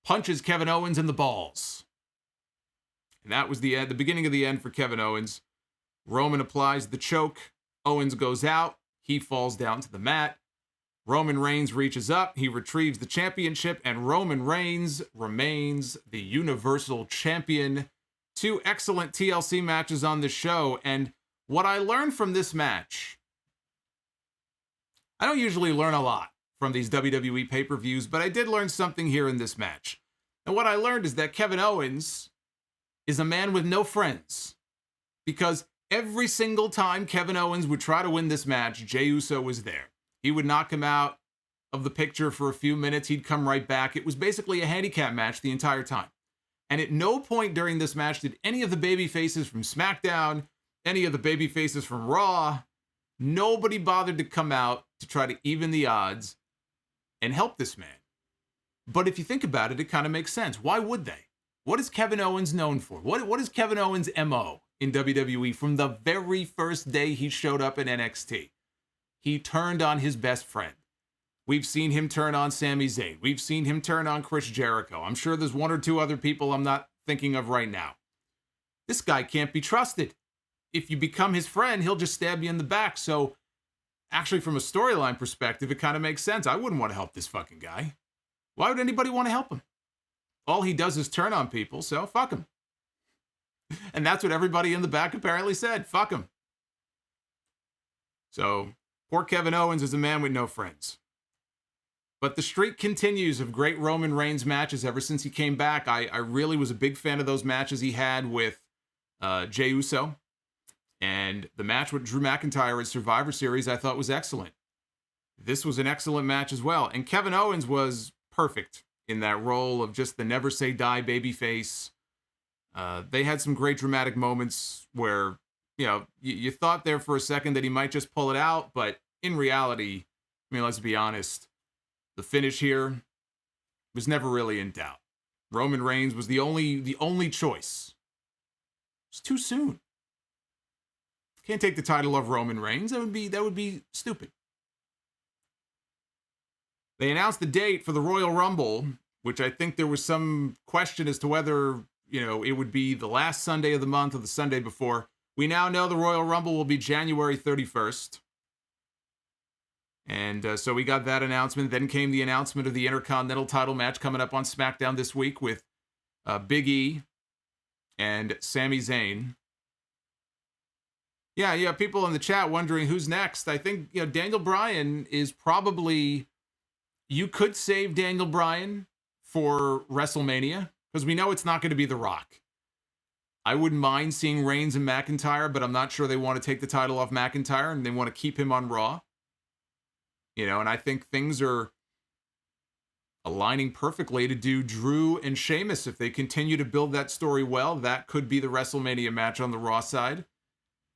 punches Kevin Owens in the balls. And that was the end, the beginning of the end for Kevin Owens. Roman applies the choke. Owens goes out. He falls down to the mat. Roman Reigns reaches up. He retrieves the championship, and Roman Reigns remains the Universal Champion. 2 excellent TLC matches on the show, and what I learned from this match, I don't usually learn a lot from these WWE pay-per-views, but I did learn something here in this match. And what I learned is that Kevin Owens is a man with no friends, because every single time Kevin Owens would try to win this match, Jey Uso was there. He would knock him out of the picture for a few minutes. He'd come right back. It was basically a handicap match the entire time. And at no point during this match did any of the baby faces from SmackDown, any of the baby faces from Raw, nobody bothered to come out to try to even the odds and help this man. But if you think about it, it kind of makes sense. Why would they? What is Kevin Owens known for? What is Kevin Owens' MO in WWE from the very first day he showed up in NXT? He turned on his best friend. We've seen him turn on Sami Zayn. We've seen him turn on Chris Jericho. I'm sure there's one or two other people I'm not thinking of right now. This guy can't be trusted. If you become his friend, he'll just stab you in the back. So actually, from a storyline perspective, it kind of makes sense. I wouldn't want to help this fucking guy. Why would anybody want to help him? All he does is turn on people, so fuck him. And that's what everybody in the back apparently said. Fuck him. So, poor Kevin Owens is a man with no friends. But the streak continues of great Roman Reigns matches ever since he came back. I really was a big fan of those matches he had with Jey Uso. And the match with Drew McIntyre at Survivor Series I thought was excellent. This was an excellent match as well. And Kevin Owens was perfect in that role of just the never say die babyface. They had some great dramatic moments where, you thought there for a second that he might just pull it out. But in reality, let's be honest, the finish here was never really in doubt. Roman Reigns was the only choice. It's too soon. Can't take the title of Roman Reigns. That would be stupid. They announced the date for the Royal Rumble, which I think there was some question as to whether, it would be the last Sunday of the month or the Sunday before. We now know the Royal Rumble will be January 31st. And so we got that announcement. Then came the announcement of the Intercontinental title match coming up on SmackDown this week with Big E and Sami Zayn. Yeah, people in the chat wondering who's next. I think, Daniel Bryan is probably... You could save Daniel Bryan for WrestleMania, because we know it's not going to be The Rock. I wouldn't mind seeing Reigns and McIntyre, but I'm not sure they want to take the title off McIntyre, and they want to keep him on Raw. And I think things are aligning perfectly to do Drew and Sheamus. If they continue to build that story well, that could be the WrestleMania match on the Raw side.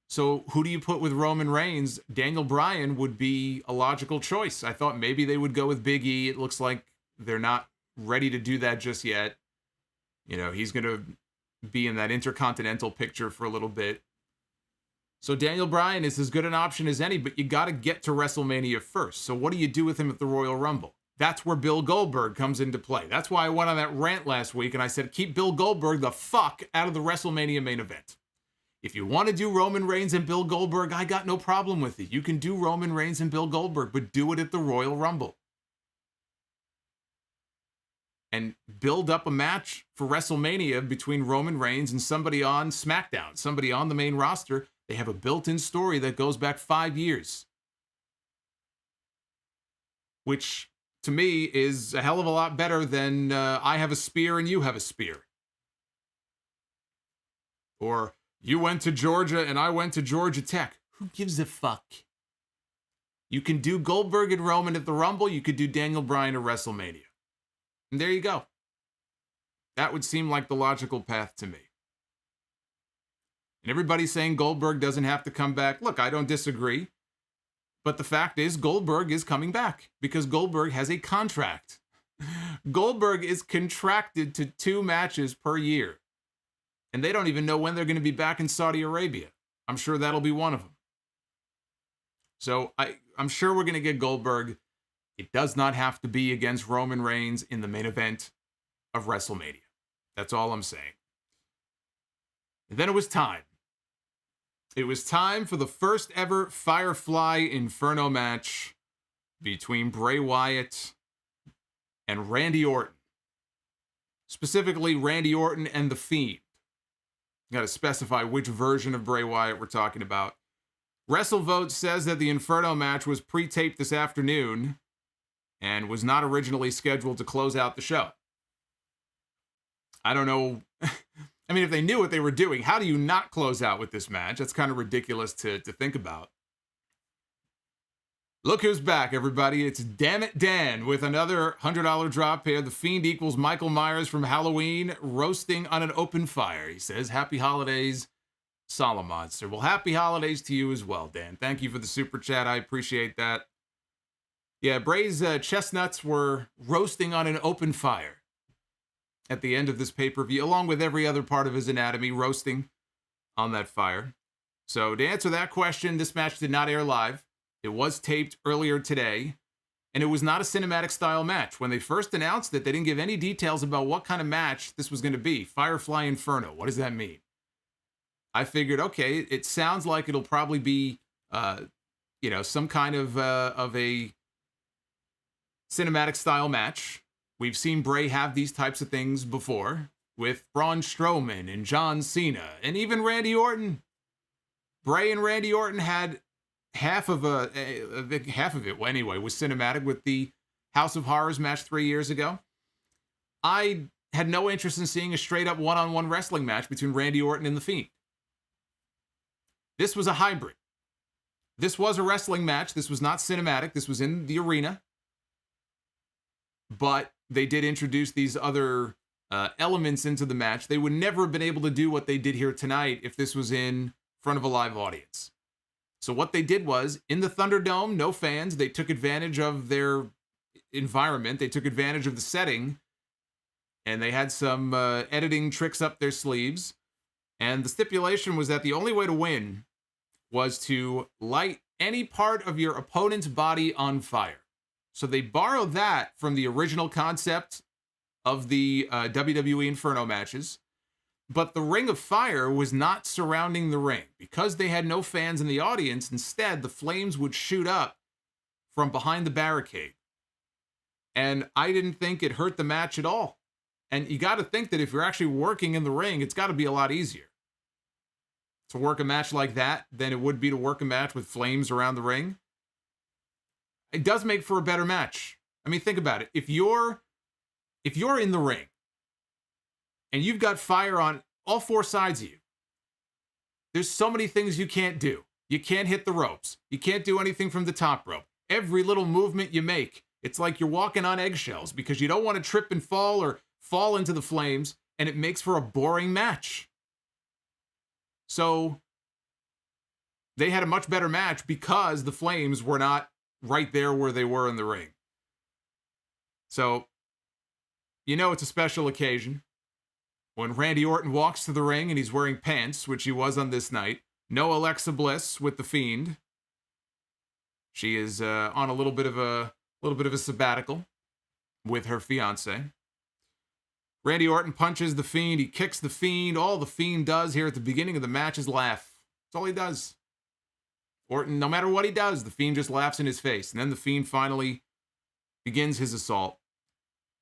So who do you put with Roman Reigns? Daniel Bryan would be a logical choice. I thought maybe they would go with Big E. It looks like they're not ready to do that just yet. He's going to be in that Intercontinental picture for a little bit. So Daniel Bryan is as good an option as any, but you got to get to WrestleMania first. So what do you do with him at the Royal Rumble? That's where Bill Goldberg comes into play. That's why I went on that rant last week and I said, keep Bill Goldberg the fuck out of the WrestleMania main event. If you want to do Roman Reigns and Bill Goldberg, I got no problem with it. You can do Roman Reigns and Bill Goldberg, but do it at the Royal Rumble. And build up a match for WrestleMania between Roman Reigns and somebody on SmackDown, somebody on the main roster. They have a built-in story that goes back 5 years. Which, to me, is a hell of a lot better than I have a spear and you have a spear. Or... you went to Georgia and I went to Georgia Tech. Who gives a fuck? You can do Goldberg and Roman at the Rumble. You could do Daniel Bryan at WrestleMania. And there you go. That would seem like the logical path to me. And everybody's saying Goldberg doesn't have to come back. Look, I don't disagree. But the fact is Goldberg is coming back because Goldberg has a contract. Goldberg is contracted to 2 matches per year. And they don't even know when they're going to be back in Saudi Arabia. I'm sure that'll be one of them. So I'm sure we're going to get Goldberg. It does not have to be against Roman Reigns in the main event of WrestleMania. That's all I'm saying. And then it was time. It was time for the first ever Firefly Inferno match between Bray Wyatt and Randy Orton. Specifically, Randy Orton and The Fiend. Got to specify which version of Bray Wyatt we're talking about. WrestleVote says that the Inferno match was pre-taped this afternoon and was not originally scheduled to close out the show. I don't know. I mean, if they knew what they were doing, how do you not close out with this match? That's kind of ridiculous to think about. Look who's back, everybody. It's Dammit Dan with another $100 drop here. The Fiend equals Michael Myers from Halloween, roasting on an open fire. He says, happy holidays, Solomonster. Well, happy holidays to you as well, Dan. Thank you for the super chat. I appreciate that. Yeah, Bray's chestnuts were roasting on an open fire at the end of this pay-per-view, along with every other part of his anatomy roasting on that fire. So to answer that question, this match did not air live. It was taped earlier today, and it was not a cinematic style match. When they first announced it, they didn't give any details about what kind of match this was going to be. Firefly Inferno. What does that mean? I figured, okay, it sounds like it'll probably be, some kind of a cinematic style match. We've seen Bray have these types of things before with Braun Strowman and John Cena and even Randy Orton. Bray and Randy Orton had half of it, well, anyway, was cinematic with the House of Horrors match 3 years ago. I had no interest in seeing a straight up one-on-one wrestling match between Randy Orton and The Fiend. This was a hybrid. This was a wrestling match. This was not cinematic. This was in the arena. But they did introduce these other elements into the match. They would never have been able to do what they did here tonight if this was in front of a live audience. So what they did was, in the Thunderdome, no fans. They took advantage of their environment. They took advantage of the setting. And they had some editing tricks up their sleeves. And the stipulation was that the only way to win was to light any part of your opponent's body on fire. So they borrowed that from the original concept of the WWE Inferno matches. But the Ring of Fire was not surrounding the ring. Because they had no fans in the audience, instead, the flames would shoot up from behind the barricade. And I didn't think it hurt the match at all. And you got to think that if you're actually working in the ring, it's got to be a lot easier to work a match like that than it would be to work a match with flames around the ring. It does make for a better match. I mean, think about it. If you're in the ring and you've got fire on all four sides of you, there's so many things you can't do. You can't hit the ropes. You can't do anything from the top rope. Every little movement you make, it's like you're walking on eggshells because you don't want to trip and fall or fall into the flames, and it makes for a boring match. So they had a much better match because the flames were not right there where they were in the ring. So, it's a special occasion. When Randy Orton walks to the ring and he's wearing pants, which he was on this night, no Alexa Bliss with the Fiend. She is on a little bit of a sabbatical with her fiance. Randy Orton punches the Fiend. He kicks the Fiend. All the Fiend does here at the beginning of the match is laugh. That's all he does. Orton, no matter what he does, the Fiend just laughs in his face. And then the Fiend finally begins his assault.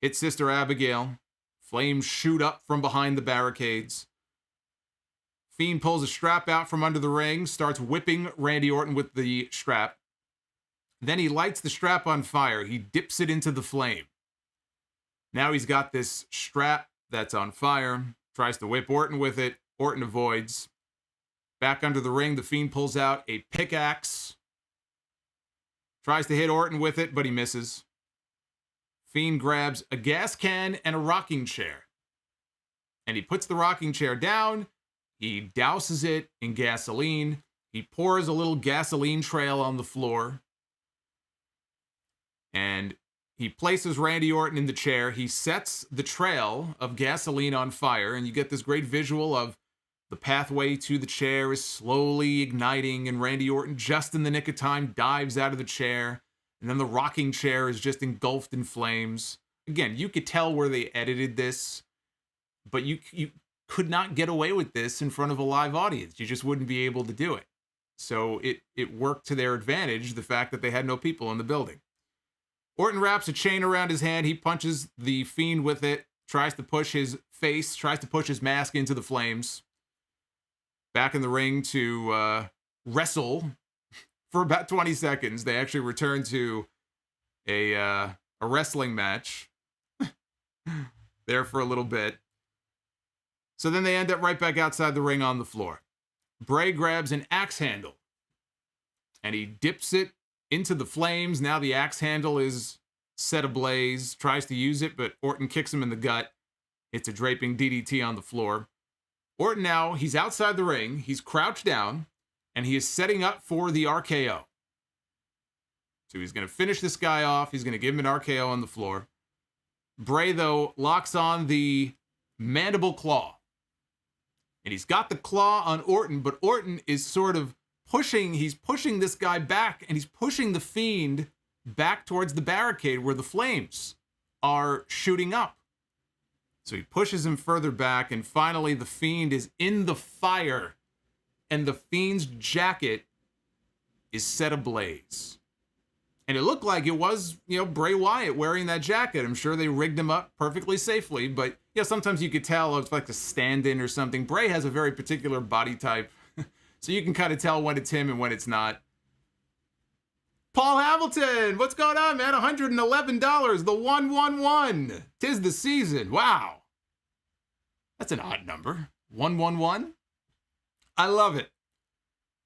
Hits Sister Abigail. Flames shoot up from behind the barricades. Fiend pulls a strap out from under the ring, starts whipping Randy Orton with the strap. Then he lights the strap on fire. He dips it into the flame. Now he's got this strap that's on fire, tries to whip Orton with it. Orton avoids. Back under the ring, the Fiend pulls out a pickaxe. Tries to hit Orton with it, but he misses. Fiend grabs a gas can and a rocking chair. And he puts the rocking chair down. He douses it in gasoline. He pours a little gasoline trail on the floor. And he places Randy Orton in the chair. He sets the trail of gasoline on fire, and you get this great visual of the pathway to the chair is slowly igniting, and Randy Orton, just in the nick of time, dives out of the chair, and then the rocking chair is just engulfed in flames. Again, you could tell where they edited this, but you could not get away with this in front of a live audience. You just wouldn't be able to do it. So it worked to their advantage, the fact that they had no people in the building. Orton wraps a chain around his hand. He punches the Fiend with it, tries to push his face, tries to push his mask into the flames. Back in the ring to wrestle for about 20 seconds. They actually return to a wrestling match there for a little bit. So then they end up right back outside the ring on the floor. Bray grabs an axe handle and he dips it into the flames. Now the axe handle is set ablaze. Tries to use it, but Orton kicks him in the gut. It's a draping DDT on the floor. Orton now, he's outside the ring. He's crouched down, and he is setting up for the RKO. So he's going to finish this guy off. He's going to give him an RKO on the floor. Bray, though, locks on the mandible claw. And he's got the claw on Orton, but Orton is sort of pushing this guy back, and he's pushing the Fiend back towards the barricade where the flames are shooting up. So he pushes him further back, and finally the Fiend is in the fire, and the Fiend's jacket is set ablaze. And it looked like it was, Bray Wyatt wearing that jacket. I'm sure they rigged him up perfectly safely, but sometimes you could tell it's like a stand-in or something. Bray has a very particular body type, so you can kind of tell when it's him and when it's not. Paul Hamilton, what's going on, man? $111, the 111. 'Tis the season. Wow. That's an odd number. 111? I love it.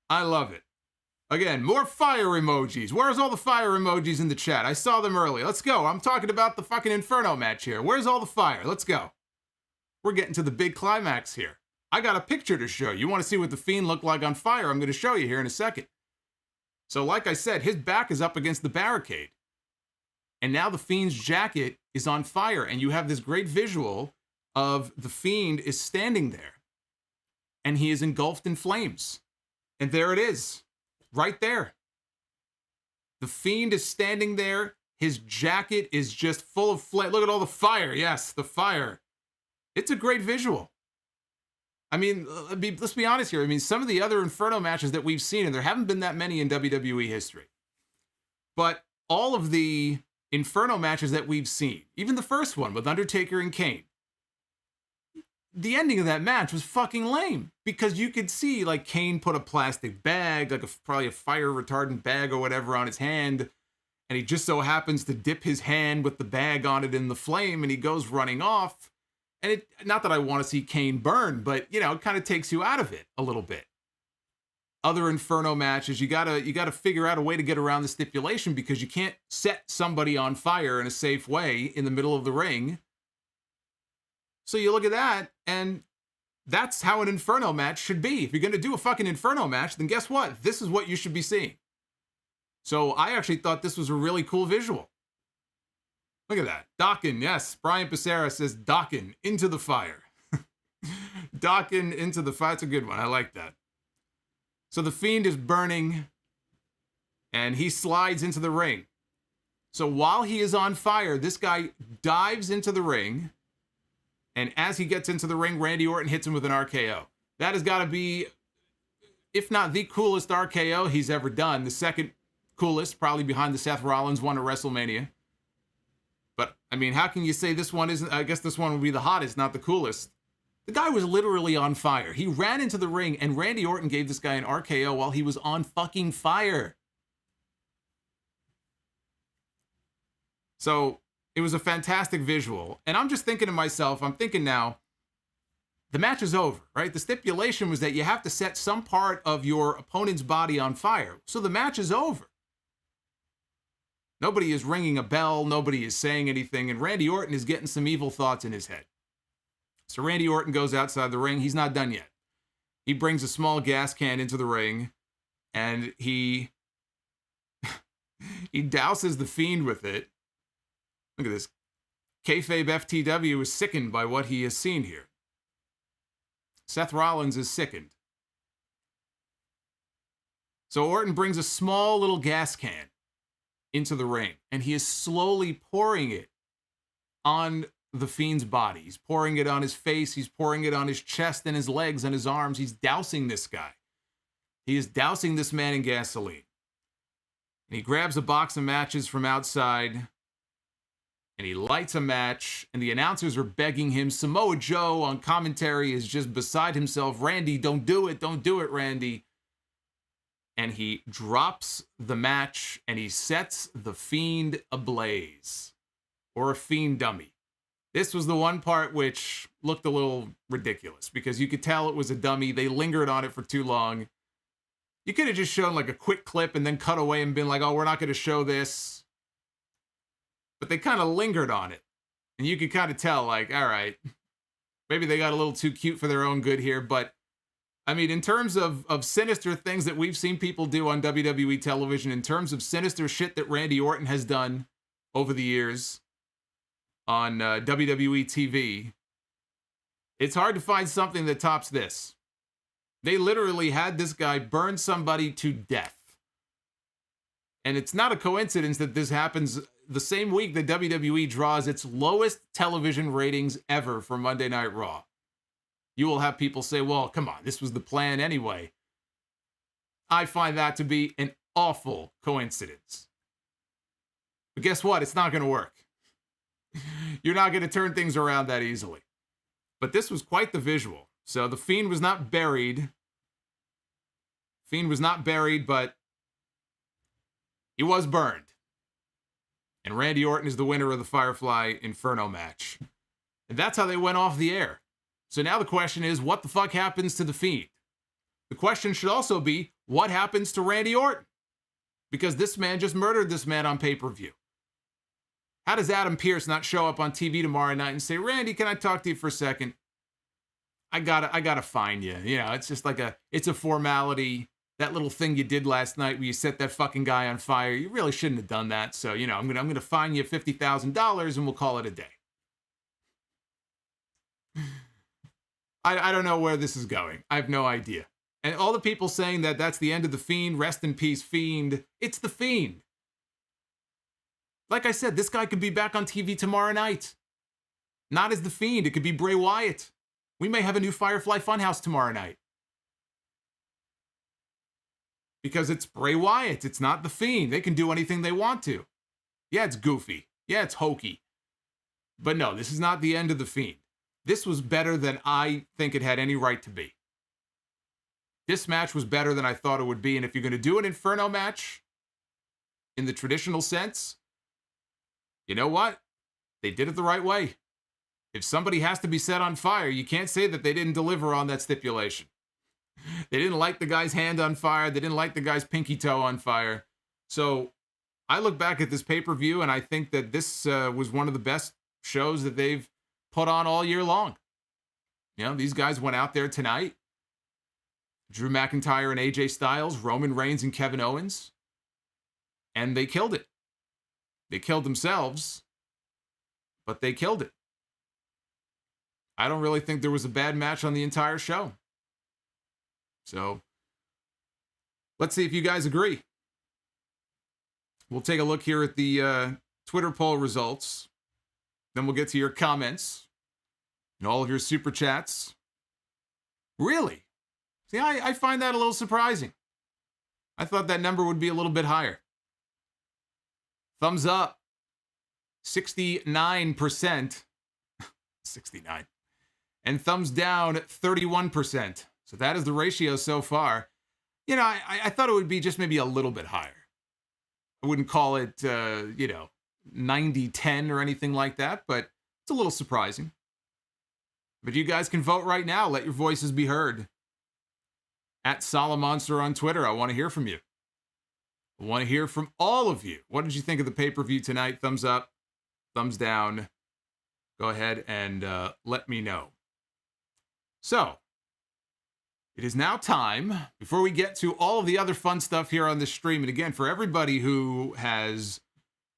I love it. Again, more fire emojis. Where's all the fire emojis in the chat? I saw them earlier. Let's go. I'm talking about the fucking Inferno match here. Where's all the fire? Let's go. We're getting to the big climax here. I got a picture to show you. You want to see what the Fiend looked like on fire? I'm going to show you here in a second. So like I said, his back is up against the barricade. And now the Fiend's jacket is on fire. And you have this great visual of the Fiend is standing there. And he is engulfed in flames. And there it is. Right there. The Fiend is standing there. His jacket is just full of flame. Look at all the fire. Yes, the fire. It's a great visual. I mean, let's be honest here. I mean, some of the other Inferno matches that we've seen, and there haven't been that many in WWE history, but all of the Inferno matches that we've seen, even the first one with Undertaker and Kane, the ending of that match was fucking lame because you could see like Kane put a plastic bag, like probably a fire retardant bag or whatever on his hand. And he just so happens to dip his hand with the bag on it in the flame and he goes running off. And it, not that I want to see Kane burn, but it kind of takes you out of it a little bit. Other Inferno matches, you gotta figure out a way to get around the stipulation because you can't set somebody on fire in a safe way in the middle of the ring. So you look at that, and that's how an Inferno match should be. If you're going to do a fucking Inferno match, then guess what? This is what you should be seeing. So I actually thought this was a really cool visual. Look at that. Docking, yes. Brian Becerra says, docking into the fire. Docking into the fire. It's a good one. I like that. So the Fiend is burning, and he slides into the ring. So while he is on fire, this guy dives into the ring. And as he gets into the ring, Randy Orton hits him with an RKO. That has got to be, if not the coolest RKO he's ever done, the second coolest, probably behind the Seth Rollins one at WrestleMania. But, I mean, how can you say this one isn't? I guess this one would be the hottest, not the coolest. The guy was literally on fire. He ran into the ring, and Randy Orton gave this guy an RKO while he was on fucking fire. So it was a fantastic visual. And I'm just thinking to myself, I'm thinking now, the match is over, right? The stipulation was that you have to set some part of your opponent's body on fire. So the match is over. Nobody is ringing a bell. Nobody is saying anything. And Randy Orton is getting some evil thoughts in his head. So Randy Orton goes outside the ring. He's not done yet. He brings a small gas can into the ring. And he douses the Fiend with it. Look at this. Kayfabe FTW is sickened by what he has seen here. Seth Rollins is sickened. So Orton brings a small little gas can into the ring, and he is slowly pouring it on the Fiend's body. He's pouring it on his face. He's pouring it on his chest and his legs and his arms. He's dousing this guy. He is dousing this man in gasoline. And he grabs a box of matches from outside, and he lights a match, and the announcers are begging him. Samoa Joe on commentary is just beside himself. Randy, don't do it. Don't do it, Randy. And he drops the match, and he sets the Fiend ablaze. Or a Fiend dummy. This was the one part which looked a little ridiculous, because you could tell it was a dummy. They lingered on it for too long. You could have just shown like a quick clip and then cut away and been like, oh, we're not going to show this. But they kind of lingered on it. And you could kind of tell, like, all right, maybe they got a little too cute for their own good here. But, I mean, in terms of sinister things that we've seen people do on WWE television, in terms of sinister shit that Randy Orton has done over the years on WWE TV, it's hard to find something that tops this. They literally had this guy burn somebody to death. And it's not a coincidence that this happens the same week that WWE draws its lowest television ratings ever for Monday Night Raw. You will have people say, well, come on, this was the plan anyway. I find that to be an awful coincidence. But guess what? It's not going to work. You're not going to turn things around that easily. But this was quite the visual. So the Fiend was not buried. Fiend was not buried, but he was burned. And Randy Orton is the winner of the Firefly Inferno match. And that's how they went off the air. So now the question is, what the fuck happens to the Fiend? The question should also be, what happens to Randy Orton? Because this man just murdered this man on pay-per-view. How does Adam Pearce not show up on TV tomorrow night and say, Randy, can I talk to you for a second? I gotta fine you. You know, it's just like it's a formality. That little thing you did last night where you set that fucking guy on fire, you really shouldn't have done that. So, you know, I'm gonna fine you $50,000 and we'll call it a day. I don't know where this is going. I have no idea. And all the people saying that that's the end of the Fiend, rest in peace, Fiend, it's the Fiend. Like I said, this guy could be back on TV tomorrow night. Not as the Fiend, it could be Bray Wyatt. We may have a new Firefly Funhouse tomorrow night. Because it's Bray Wyatt, it's not the Fiend. They can do anything they want to. Yeah, it's goofy. Yeah, it's hokey. But no, this is not the end of the Fiend. This was better than I think it had any right to be. This match was better than I thought it would be. And if you're going to do an Inferno match in the traditional sense, you know what? They did it the right way. If somebody has to be set on fire, you can't say that they didn't deliver on that stipulation. They didn't light the guy's hand on fire. They didn't light the guy's pinky toe on fire. So I look back at this pay-per-view and I think that this was one of the best shows that they've put on all year long. You know, these guys went out there tonight. Drew McIntyre and AJ Styles, Roman Reigns and Kevin Owens. And they killed it. They killed themselves, but they killed it. I don't really think there was a bad match on the entire show. So, let's see if you guys agree. We'll take a look here at the Twitter poll results. Then we'll get to your comments and all of your super chats. Really? See, I find that a little surprising. I thought that number would be a little bit higher. Thumbs up, 69%. 69. And thumbs down, 31%. So that is the ratio so far. You know, I thought it would be just maybe a little bit higher. I wouldn't call it, 90-10 or anything like that, but it's a little surprising. But you guys can vote right now. Let your voices be heard. At Solomonster on Twitter, I want to hear from you. I want to hear from all of you. What did you think of the pay-per-view tonight? Thumbs up, thumbs down. Go ahead and let me know. So, it is now time, before we get to all of the other fun stuff here on this stream, and again, for everybody who has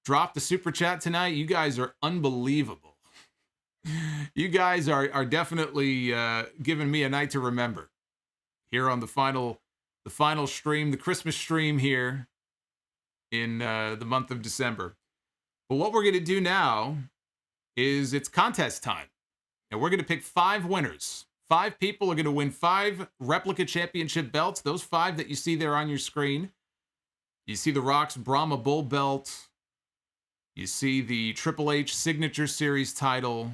dropped a super chat tonight, you guys are unbelievable. You guys are definitely giving me a night to remember here on the final stream, the Christmas stream here in the month of December. But what we're going to do now is it's contest time. And we're going to pick 5 winners. 5 people are going to win 5 replica championship belts. Those 5 that you see there on your screen. You see the Rock's Brahma Bull belt. You see the Triple H Signature Series title.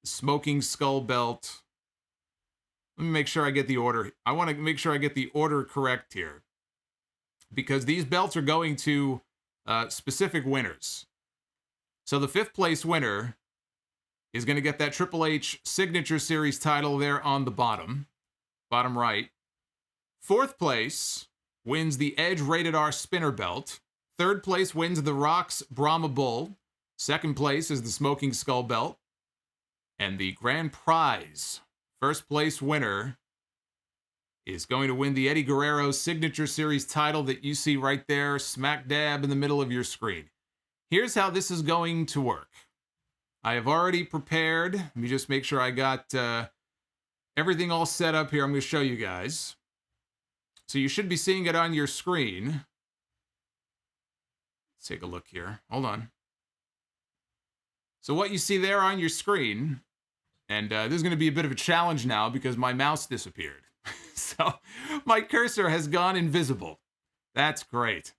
The Smoking Skull belt. Let me make sure I get the order. I want to make sure I get the order correct here. Because these belts are going to specific winners. So the 5th place winner is going to get that Triple H Signature Series title there on the bottom right. 4th place wins the Edge Rated R Spinner belt. 3rd place wins the Rock's Brahma Bull. 2nd place is the Smoking Skull belt. And the grand prize, 1st place winner, is going to win the Eddie Guerrero Signature Series title that you see right there, smack dab in the middle of your screen. Here's how this is going to work. I have already prepared. Let me just make sure I got everything all set up here. I'm going to show you guys. So you should be seeing it on your screen. Let's take a look here. Hold on. So what you see there on your screen, and this is going to be a bit of a challenge now because my mouse disappeared. So my cursor has gone invisible. That's great.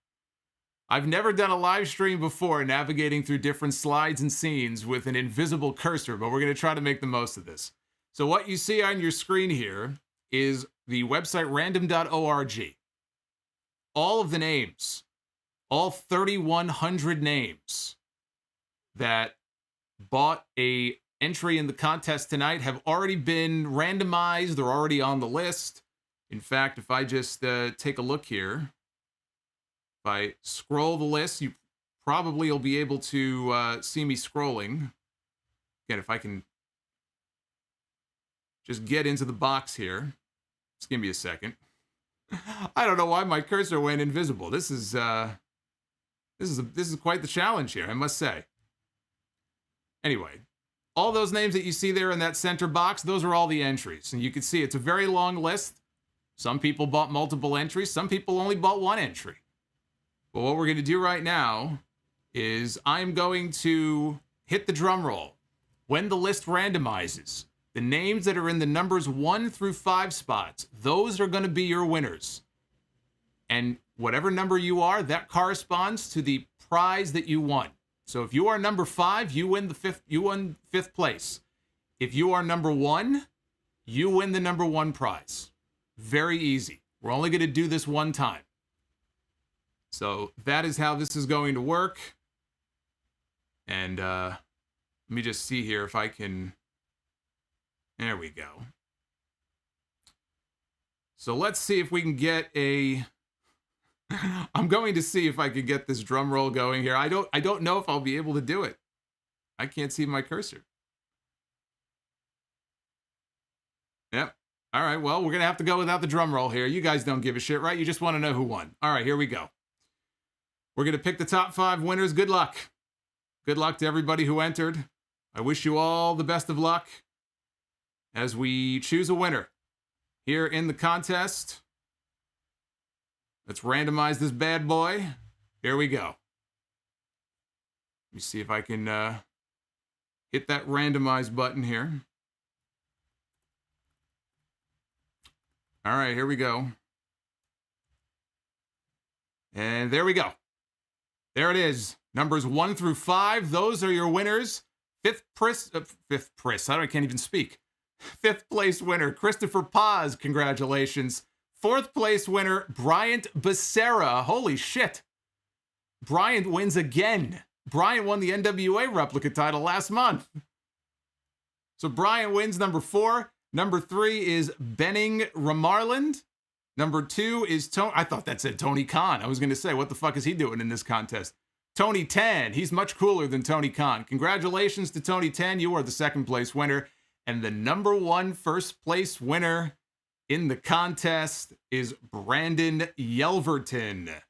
I've never done a live stream before navigating through different slides and scenes with an invisible cursor, but we're going to try to make the most of this. So what you see on your screen here is the website random.org. All of the names, all 3,100 names that bought a entry in the contest tonight have already been randomized. They're already on the list. In fact, if I just take a look here, if I scroll the list, you probably will be able to see me scrolling. Again, if I can just get into the box here. Just give me a second. I don't know why my cursor went invisible. This is quite the challenge here, I must say. Anyway, all those names that you see there in that center box, those are all the entries. And you can see it's a very long list. Some people bought multiple entries. Some people only bought one entry. But what we're going to do right now is I'm going to hit the drum roll. When the list randomizes, the names that are in the numbers 1 through 5 spots, those are going to be your winners. And whatever number you are, that corresponds to the prize that you won. So if you are number 5, you win fifth place. If you are number 1, you win the number 1 prize. Very easy. We're only going to do this one time. So that is how this is going to work. And let me just see here if I can. There we go. So let's see if we can get a. I'm going to see if I can get this drum roll going here. I don't know if I'll be able to do it. I can't see my cursor. Yep. All right, well, we're going to have to go without the drum roll here. You guys don't give a shit, right? You just want to know who won. All right, here we go. We're going to pick the top 5 winners. Good luck. Good luck to everybody who entered. I wish you all the best of luck as we choose a winner here in the contest. Let's randomize this bad boy. Here we go. Let me see if I can hit that randomize button here. All right, here we go. And there we go. There it is. Numbers 1 through 5. Those are your winners. Fifth place. I can't even speak. 5th place winner, Christopher Paz. Congratulations. 4th place winner, Bryan Baszler. Holy shit. Bryan wins again. Bryan won the NWA replica title last month. So Bryan wins number 4. Number 3 is Benning Ramarland. Number 2 is Tony. I thought that said Tony Khan. I was going to say, what the fuck is he doing in this contest? Tony 10. He's much cooler than Tony Khan. Congratulations to Tony 10. You are the 2nd place winner. And the number 1 first place winner in the contest is Brandon Yelverton.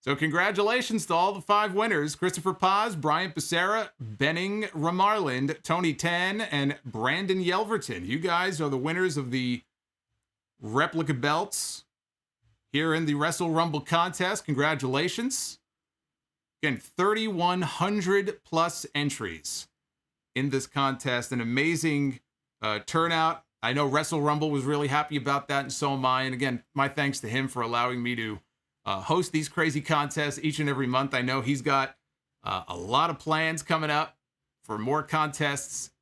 So congratulations to all the 5 winners: Christopher Paz, Bryan Baszler, Benning Ramarland, Tony 10, and Brandon Yelverton. You guys are the winners of the replica belts here in the Wrestlerumble contest. Congratulations. Again, 3,100 plus entries in this contest. An amazing turnout. I know Wrestlerumble was really happy about that, and so am I. And again, my thanks to him for allowing me to host these crazy contests each and every month. I know he's got a lot of plans coming up for more contests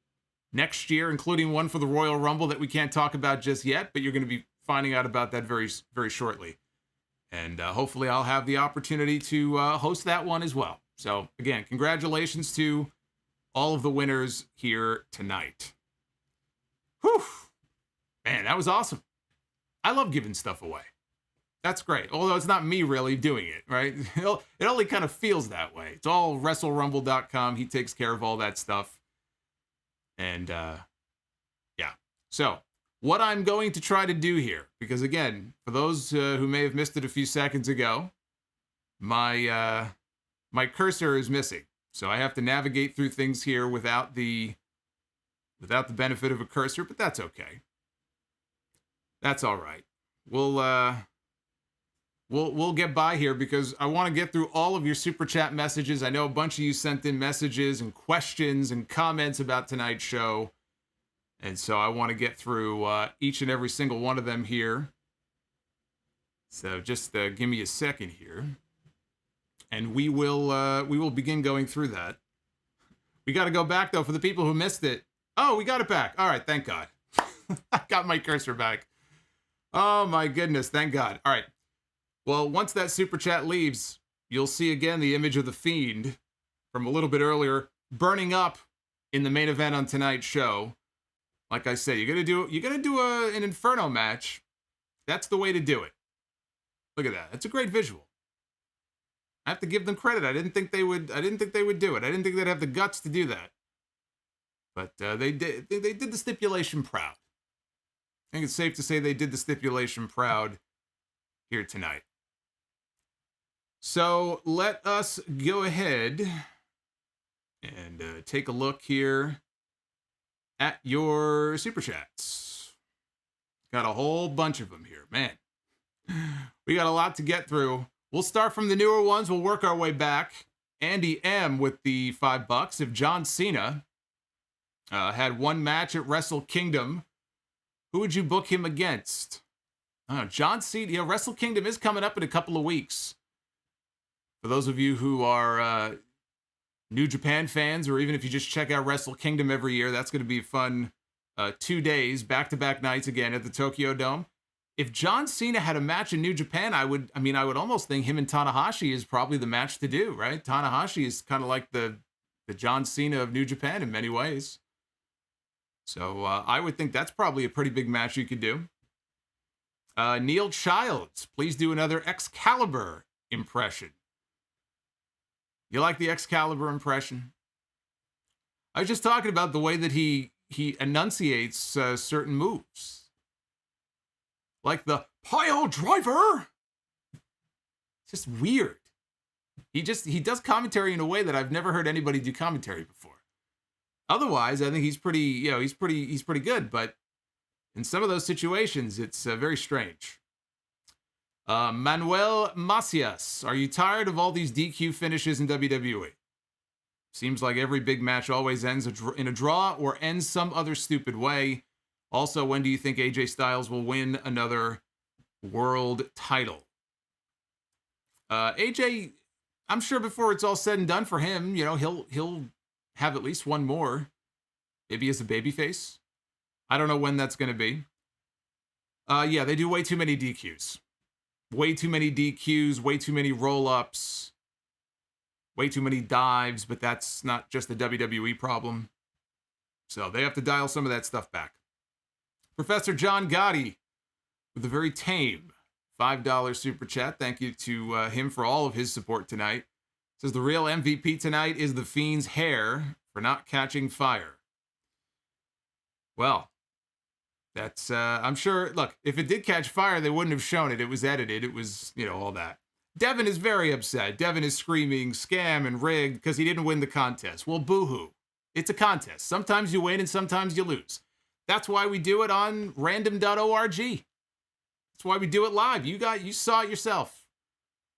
next year, including one for the Royal Rumble that we can't talk about just yet, but you're going to be finding out about that very, very shortly. And hopefully I'll have the opportunity to host that one as well. So again, congratulations to all of the winners here tonight. Whew. Man, that was awesome. I love giving stuff away. That's great. Although it's not me really doing it, right? It only kind of feels that way. It's all WrestleRumble.com. He takes care of all that stuff. And yeah. So what I'm going to try to do here, because again, for those who may have missed it a few seconds ago, my cursor is missing. So I have to navigate through things here without the benefit of a cursor, but that's okay. That's all right. We'll get by here because I want to get through all of your super chat messages. I know a bunch of you sent in messages and questions and comments about tonight's show. And so I want to get through each and every single one of them here. So just give me a second here. And we will begin going through that. We got to go back, though, for the people who missed it. Oh, we got it back. All right, thank God. I got my cursor back. Oh, my goodness, thank God. All right. Well, once that super chat leaves, you'll see again the image of the Fiend from a little bit earlier burning up in the main event on tonight's show. Like I said, you're gonna do an Inferno match. That's the way to do it. Look at that. That's a great visual. I have to give them credit. I didn't think they would do it. I didn't think they'd have the guts to do that. But they did the stipulation proud. I think it's safe to say they did the stipulation proud here tonight. So let us go ahead and take a look here at your super chats. Got a whole bunch of them here, man. We got a lot to get through. We'll start from the newer ones. We'll work our way back. Andy M with the $5. If John Cena had one match at Wrestle Kingdom, who would you book him against? John Cena. Wrestle Kingdom is coming up in a couple of weeks. For those of you who are New Japan fans, or even if you just check out Wrestle Kingdom every year, that's going to be a fun 2 days, back-to-back nights again at the Tokyo Dome. If John Cena had a match in New Japan, I would almost think him and Tanahashi is probably the match to do, right? Tanahashi is kind of like the John Cena of New Japan in many ways. So I would think that's probably a pretty big match you could do. Neil Childs, please do another Excalibur impression. You like the Excalibur impression? I was just talking about the way that he enunciates certain moves. Like the pile driver. It's just weird. He does commentary in a way that I've never heard anybody do commentary before. Otherwise, I think he's pretty good, but in some of those situations, it's very strange. Manuel Macias, are you tired of all these DQ finishes in WWE? Seems like every big match always ends in a draw or ends some other stupid way. Also, when do you think AJ Styles will win another world title? AJ, I'm sure before it's all said and done for him, he'll have at least one more. Maybe as a babyface. I don't know when that's going to be. Yeah, they do way too many DQs. Way too many DQs, way too many roll-ups, way too many dives, but that's not just the WWE problem. So they have to dial some of that stuff back. Professor John Gotti with a very tame $5 super chat. Thank you to him for all of his support tonight. Says the real MVP tonight is the Fiend's hair for not catching fire. Well, that's, I'm sure, look, if it did catch fire, they wouldn't have shown it. It was edited. It was, all that. Devin is very upset. Devin is screaming scam and rigged because he didn't win the contest. Well, boo-hoo. It's a contest. Sometimes you win and sometimes you lose. That's why we do it on random.org. That's why we do it live. You saw it yourself.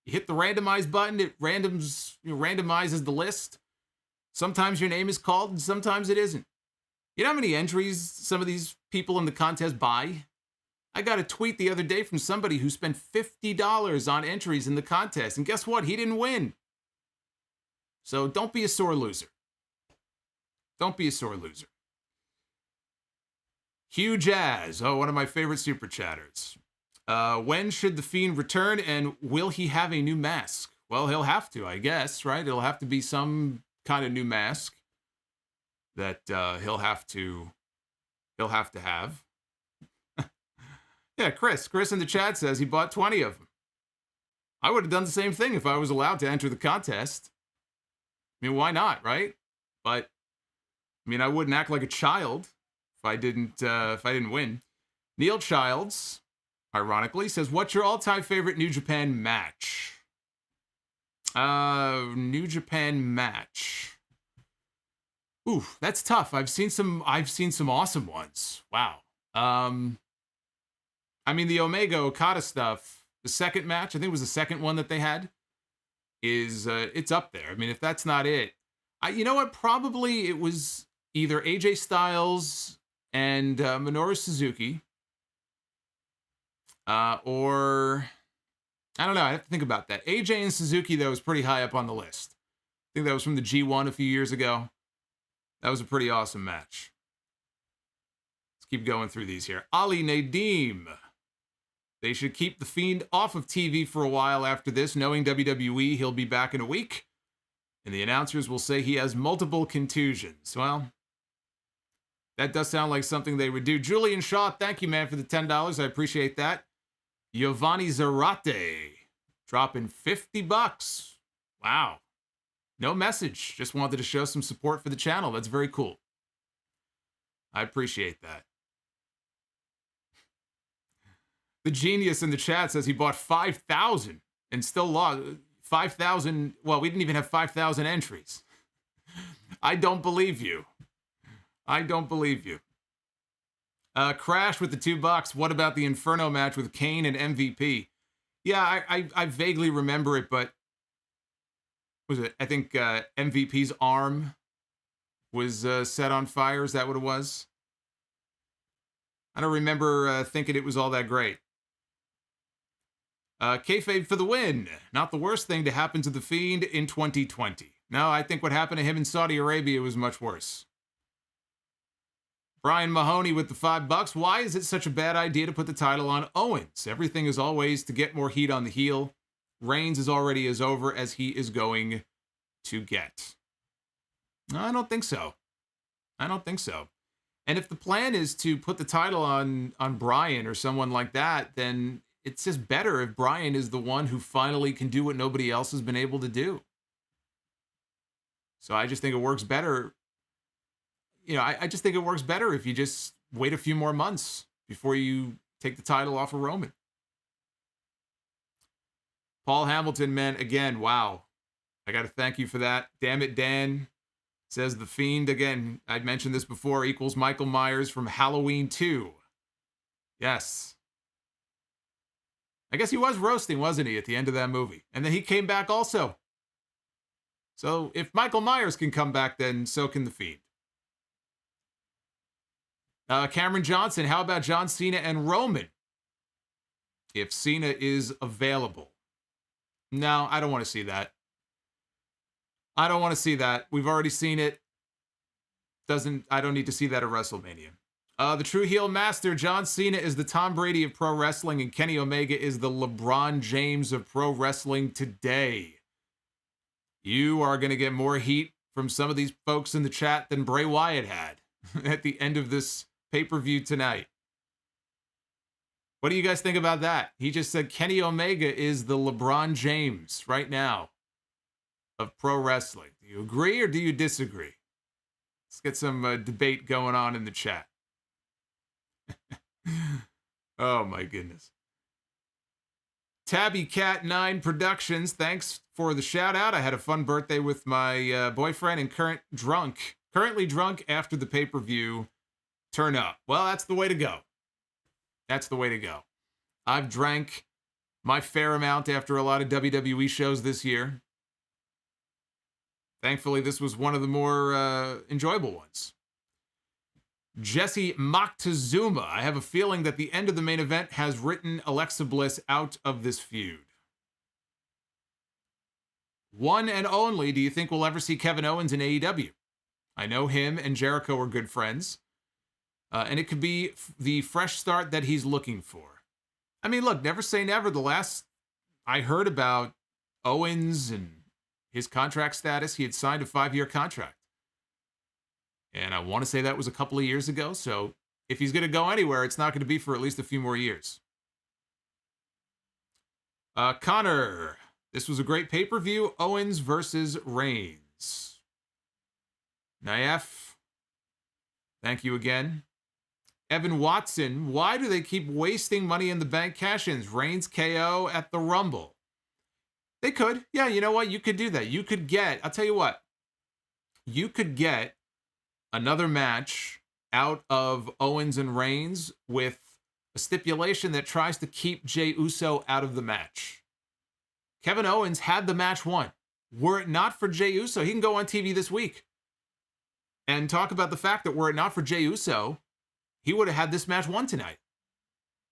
You hit the randomize button, it randomizes the list. Sometimes your name is called and sometimes it isn't. You know how many entries some of these people in the contest buy? I got a tweet the other day from somebody who spent $50 on entries in the contest, and guess what? He didn't win. So don't be a sore loser. Don't be a sore loser. Hugh Jazz, one of my favorite super chatters. When should the Fiend return, and will he have a new mask? Well, he'll have to, I guess, right? It'll have to be some kind of new mask that he'll have to have. Yeah, Chris in the chat says he bought 20 of them. I would have done the same thing if I was allowed to enter the contest. I mean, why not, right? But I wouldn't act like a child if I didn't win. Neil Childs, ironically, says, "What's your all-time favorite New Japan match?" New Japan match. Ooh, that's tough. I've seen some awesome ones. Wow. I mean, the Omega Okada stuff, the second match, I think it was the second one that they had, is it's up there. I mean, if that's not it, you know what? Probably it was either AJ Styles and Minoru Suzuki, or I don't know. I have to think about that. AJ and Suzuki, though, was pretty high up on the list. I think that was from the G1 a few years ago. That was a pretty awesome match. Let's keep going through these here. Ali Nadim. They should keep the Fiend off of TV for a while after this. Knowing WWE, he'll be back in a week. And the announcers will say he has multiple contusions. Well, that does sound like something they would do. Julian Shaw, thank you, man, for the $10. I appreciate that. Giovanni Zarate, dropping $50. Wow. No message. Just wanted to show some support for the channel. That's very cool. I appreciate that. The genius in the chat says he bought 5,000 and still lost 5,000. Well, we didn't even have 5,000 entries. I don't believe you. I don't believe you. Crash with the $2. What about the Inferno match with Kane and MVP? Yeah, I vaguely remember it, but was it? I think MVP's arm was set on fire. Is that what it was? I don't remember thinking it was all that great. Kayfabe for the win. Not the worst thing to happen to the Fiend in 2020. No, I think what happened to him in Saudi Arabia was much worse. Brian Mahoney with the $5. Why is it such a bad idea to put the title on Owens? Everything is always to get more heat on the heel. Reigns is already as over as he is going to get. I don't think so. I don't think so. And if the plan is to put the title on Bryan or someone like that, then it's just better if Bryan is the one who finally can do what nobody else has been able to do. So I just think it works better. You know, I just think it works better if you just wait a few more months before you take the title off of Roman. Paul Hamilton, man, again, wow. I got to thank you for that. Damn it, Dan. Says the Fiend, again, I'd mentioned this before, equals Michael Myers from Halloween 2. Yes. I guess he was roasting, wasn't he, at the end of that movie? And then he came back also. So if Michael Myers can come back, then so can the Fiend. Cameron Johnson, how about John Cena and Roman? If Cena is available. No, I don't want to see that. I don't want to see that. We've already seen it. I don't need to see that at WrestleMania. The true heel master, John Cena, is the Tom Brady of pro wrestling, and Kenny Omega is the LeBron James of pro wrestling today. You are going to get more heat from some of these folks in the chat than Bray Wyatt had at the end of this pay-per-view tonight. What do you guys think about that? He just said Kenny Omega is the LeBron James right now of pro wrestling. Do you agree or do you disagree? Let's get some debate going on in the chat. Oh my goodness. Tabby Cat 9 Productions, thanks for the shout out. I had a fun birthday with my boyfriend and currently drunk after the pay-per-view. Turn up. Well, that's the way to go. That's the way to go. I've drank my fair amount after a lot of WWE shows this year. Thankfully, this was one of the more enjoyable ones. Jesse Moctezuma. I have a feeling that the end of the main event has written Alexa Bliss out of this feud. One and only, do you think we'll ever see Kevin Owens in AEW? I know him and Jericho are good friends. And it could be the fresh start that he's looking for. I mean, look, never say never. The last I heard about Owens and his contract status, he had signed a 5-year contract. And I want to say that was a couple of years ago. So if he's going to go anywhere, it's not going to be for at least a few more years. Connor, this was a great pay-per-view. Owens versus Reigns. Naif, thank you again. Evan Watson, why do they keep wasting money in the bank cash-ins? Reigns KO at the Rumble. They could. Yeah, you know what? You could do that. You could get, I'll tell you what. You could get another match out of Owens and Reigns with a stipulation that tries to keep Jey Uso out of the match. Kevin Owens had the match won. Were it not for Jey Uso, he can go on TV this week and talk about the fact that were it not for Jey Uso, he would have had this match won tonight.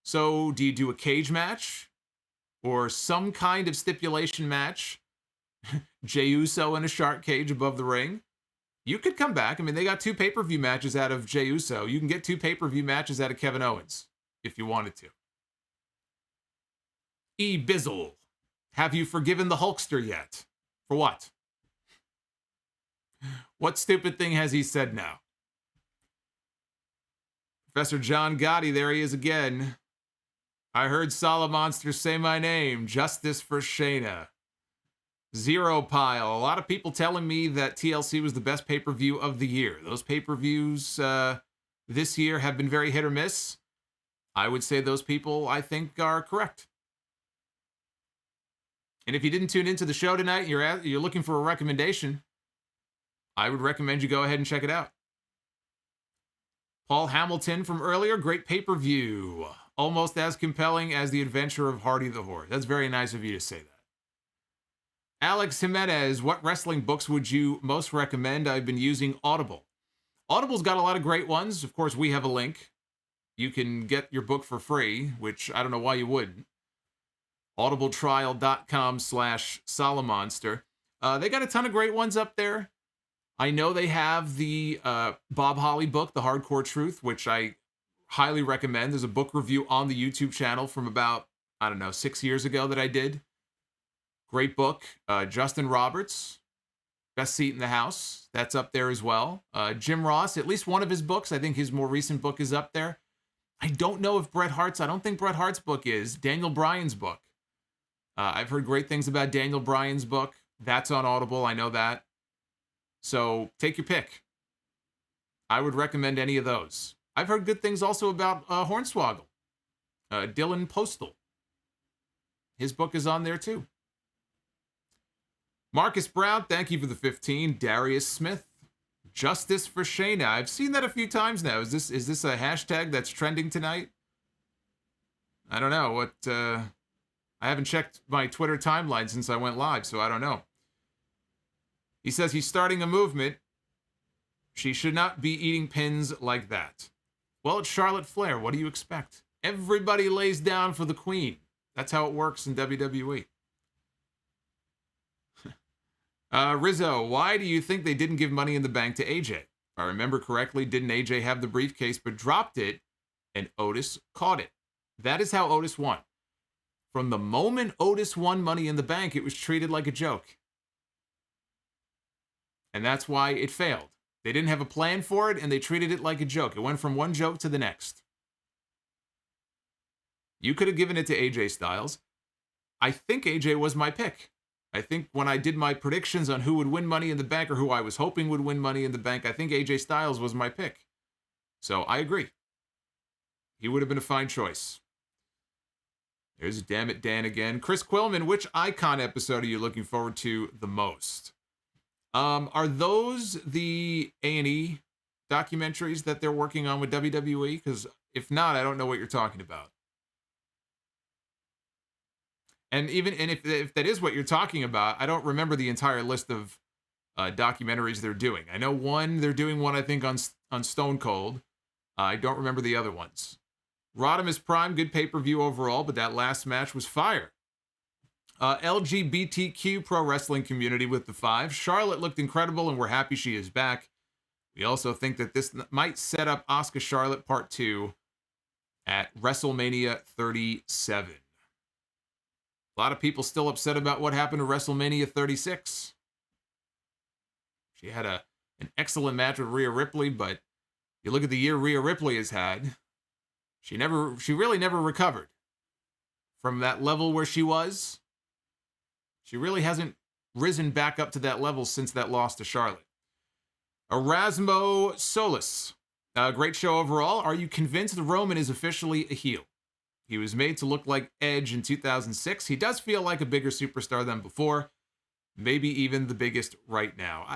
So do you do a cage match or some kind of stipulation match? Jey Uso in a shark cage above the ring? You could come back. I mean, they got 2 pay-per-view matches out of Jey Uso. You can get 2 pay-per-view matches out of Kevin Owens if you wanted to. E-Bizzle. Have you forgiven the Hulkster yet? For what? What stupid thing has he said now? Professor John Gotti, there he is again. I heard Solomonster say my name. Justice for Shayna. Zero Pile. A lot of people telling me that TLC was the best pay-per-view of the year. Those pay-per-views this year have been very hit or miss. I would say those people, I think, are correct. And if you didn't tune into the show tonight, you're looking for a recommendation, I would recommend you go ahead and check it out. Paul Hamilton from earlier, great pay-per-view. Almost as compelling as The Adventure of Hardy the Horse. That's very nice of you to say that. Alex Jimenez, what wrestling books would you most recommend? I've been using Audible. Audible's got a lot of great ones. Of course, we have a link. You can get your book for free, which I don't know why you wouldn't. audibletrial.com/Solomonster. They got a ton of great ones up there. I know they have the Bob Holly book, The Hardcore Truth, which I highly recommend. There's a book review on the YouTube channel from about, 6 years ago that I did. Great book. Justin Roberts, Best Seat in the House. That's up there as well. Jim Ross, at least one of his books. I think his more recent book is up there. I don't know if I don't think Bret Hart's book is. Daniel Bryan's book. I've heard great things about Daniel Bryan's book. That's on Audible. I know that. So take your pick. I would recommend any of those. I've heard good things also about Hornswoggle. Dylan Postal. His book is on there too. Marcus Brown, thank you for the 15. Darius Smith, Justice for Shayna. I've seen that a few times now. Is this a hashtag that's trending tonight? I don't know. I haven't checked my Twitter timeline since I went live, so I don't know. He says he's starting a movement. She should not be eating pins like that. Well, it's Charlotte Flair. What do you expect? Everybody lays down for the queen. That's how it works in WWE. Rizzo, why do you think they didn't give Money in the Bank to AJ? If I remember correctly, didn't AJ have the briefcase but dropped it and Otis caught it? That is how Otis won. From the moment Otis won Money in the Bank, it was treated like a joke. And that's why it failed. They didn't have a plan for it, and they treated it like a joke. It went from one joke to the next. You could have given it to AJ Styles. I think AJ was my pick. I think when I did my predictions on who would win Money in the Bank or who I was hoping would win Money in the Bank, I think AJ Styles was my pick. So I agree. He would have been a fine choice. There's Damn It Dan again. Chris Quillman, which Icon episode are you looking forward to the most? Are those the A&E documentaries that they're working on with WWE? Because if not, I don't know what you're talking about. And if that is what you're talking about, I don't remember the entire list of documentaries they're doing. I know they're doing one, I think, on Stone Cold. I don't remember the other ones. Rodimus Prime, good pay-per-view overall, but that last match was fire. LGBTQ pro wrestling community with the 5. Charlotte looked incredible, and we're happy she is back. We also think that this might set up Asuka Charlotte Part 2 at WrestleMania 37. A lot of people still upset about what happened to WrestleMania 36. She had an excellent match with Rhea Ripley, but you look at the year Rhea Ripley has had, she really never recovered from that level where she was. She really hasn't risen back up to that level since that loss to Charlotte. Erasmo Solis. Great show overall. Are you convinced Roman is officially a heel? He was made to look like Edge in 2006. He does feel like a bigger superstar than before. Maybe even the biggest right now.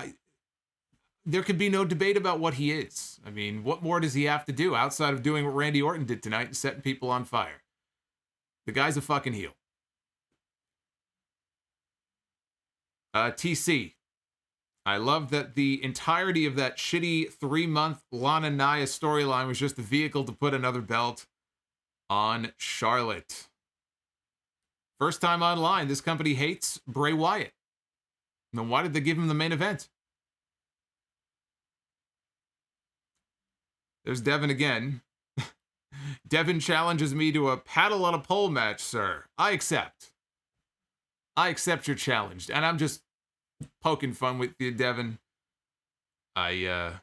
there could be no debate about what he is. I mean, what more does he have to do outside of doing what Randy Orton did tonight and setting people on fire? The guy's a fucking heel. TC. I love that the entirety of that shitty 3-month Lana Nia storyline was just a vehicle to put another belt on Charlotte. First time online, this company hates Bray Wyatt. Then why did they give him the main event? There's Devin again. Devin challenges me to a paddle on a pole match, sir. I accept. I accept your challenge. And I'm just poking fun with you, Devin. I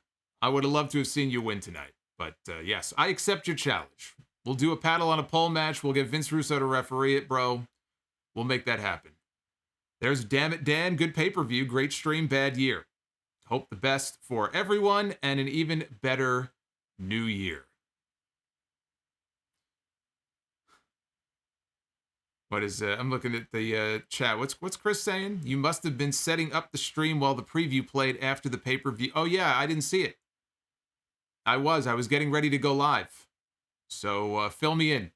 would have loved to have seen you win tonight. But yes, I accept your challenge. We'll do a paddle on a pole match. We'll get Vince Russo to referee it, bro. We'll make that happen. There's Damn It Dan. Good pay-per-view. Great stream. Bad year. Hope the best for everyone and an even better new year. What is I'm looking at the chat. What's Chris saying? You must have been setting up the stream while the preview played after the pay-per-view. Oh yeah, I didn't see it. I was getting ready to go live. So fill me in.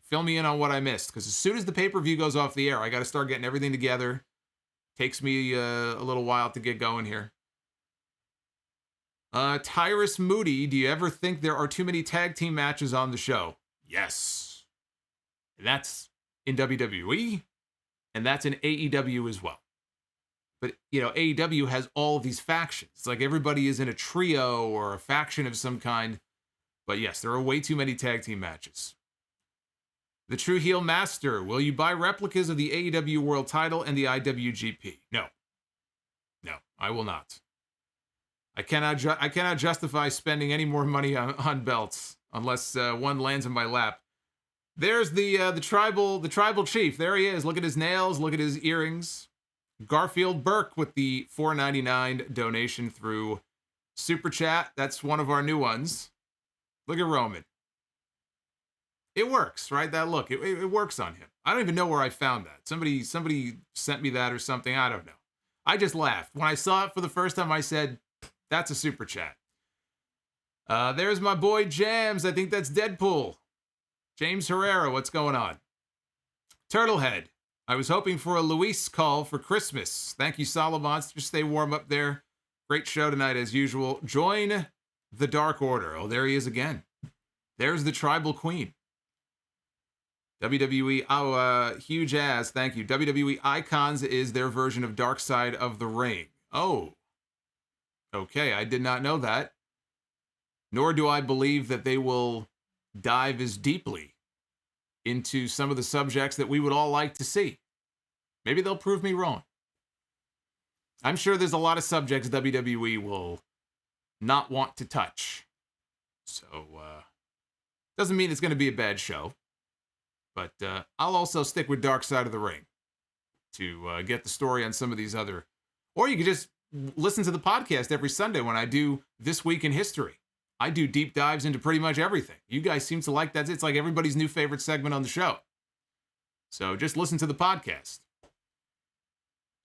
Fill me in on what I missed, because as soon as the pay-per-view goes off the air, I got to start getting everything together. Takes me a little while to get going here. Tyrus Moody, do you ever think there are too many tag team matches on the show? Yes. And that's in WWE, and that's in AEW as well. But, you know, AEW has all of these factions. It's like everybody is in a trio or a faction of some kind. But yes, there are way too many tag team matches. The True Heel Master, will you buy replicas of the AEW World Title and the IWGP? No. No, I will not. I cannot justify spending any more money on belts unless one lands in my lap. There's the tribal chief. There he is. Look at his nails. Look at his earrings. Garfield Burke with the $4.99 donation through Super Chat. That's one of our new ones. Look at Roman. It works, right? That look. It works on him. I don't even know where I found that. Somebody sent me that or something. I don't know. I just laughed. When I saw it for the first time, I said, that's a Super Chat. There's my boy Jams. I think that's Deadpool. James Herrera, what's going on? Turtlehead. I was hoping for a Luis call for Christmas. Thank you, Solomonster. Stay warm up there. Great show tonight, as usual. Join the Dark Order. Oh, there he is again. There's the Tribal Queen. WWE, huge ass. Thank you. WWE Icons is their version of Dark Side of the Ring. Oh. Okay, I did not know that. Nor do I believe that they will dive as deeply into some of the subjects that we would all like to see. Maybe they'll prove me wrong. I'm sure there's a lot of subjects WWE will not want to touch. So, doesn't mean it's going to be a bad show. But I'll also stick with Dark Side of the Ring to get the story on some of these other... Or you could just listen to the podcast every Sunday when I do This Week in History. I do deep dives into pretty much everything. You guys seem to like that. It's like everybody's new favorite segment on the show. So just listen to the podcast.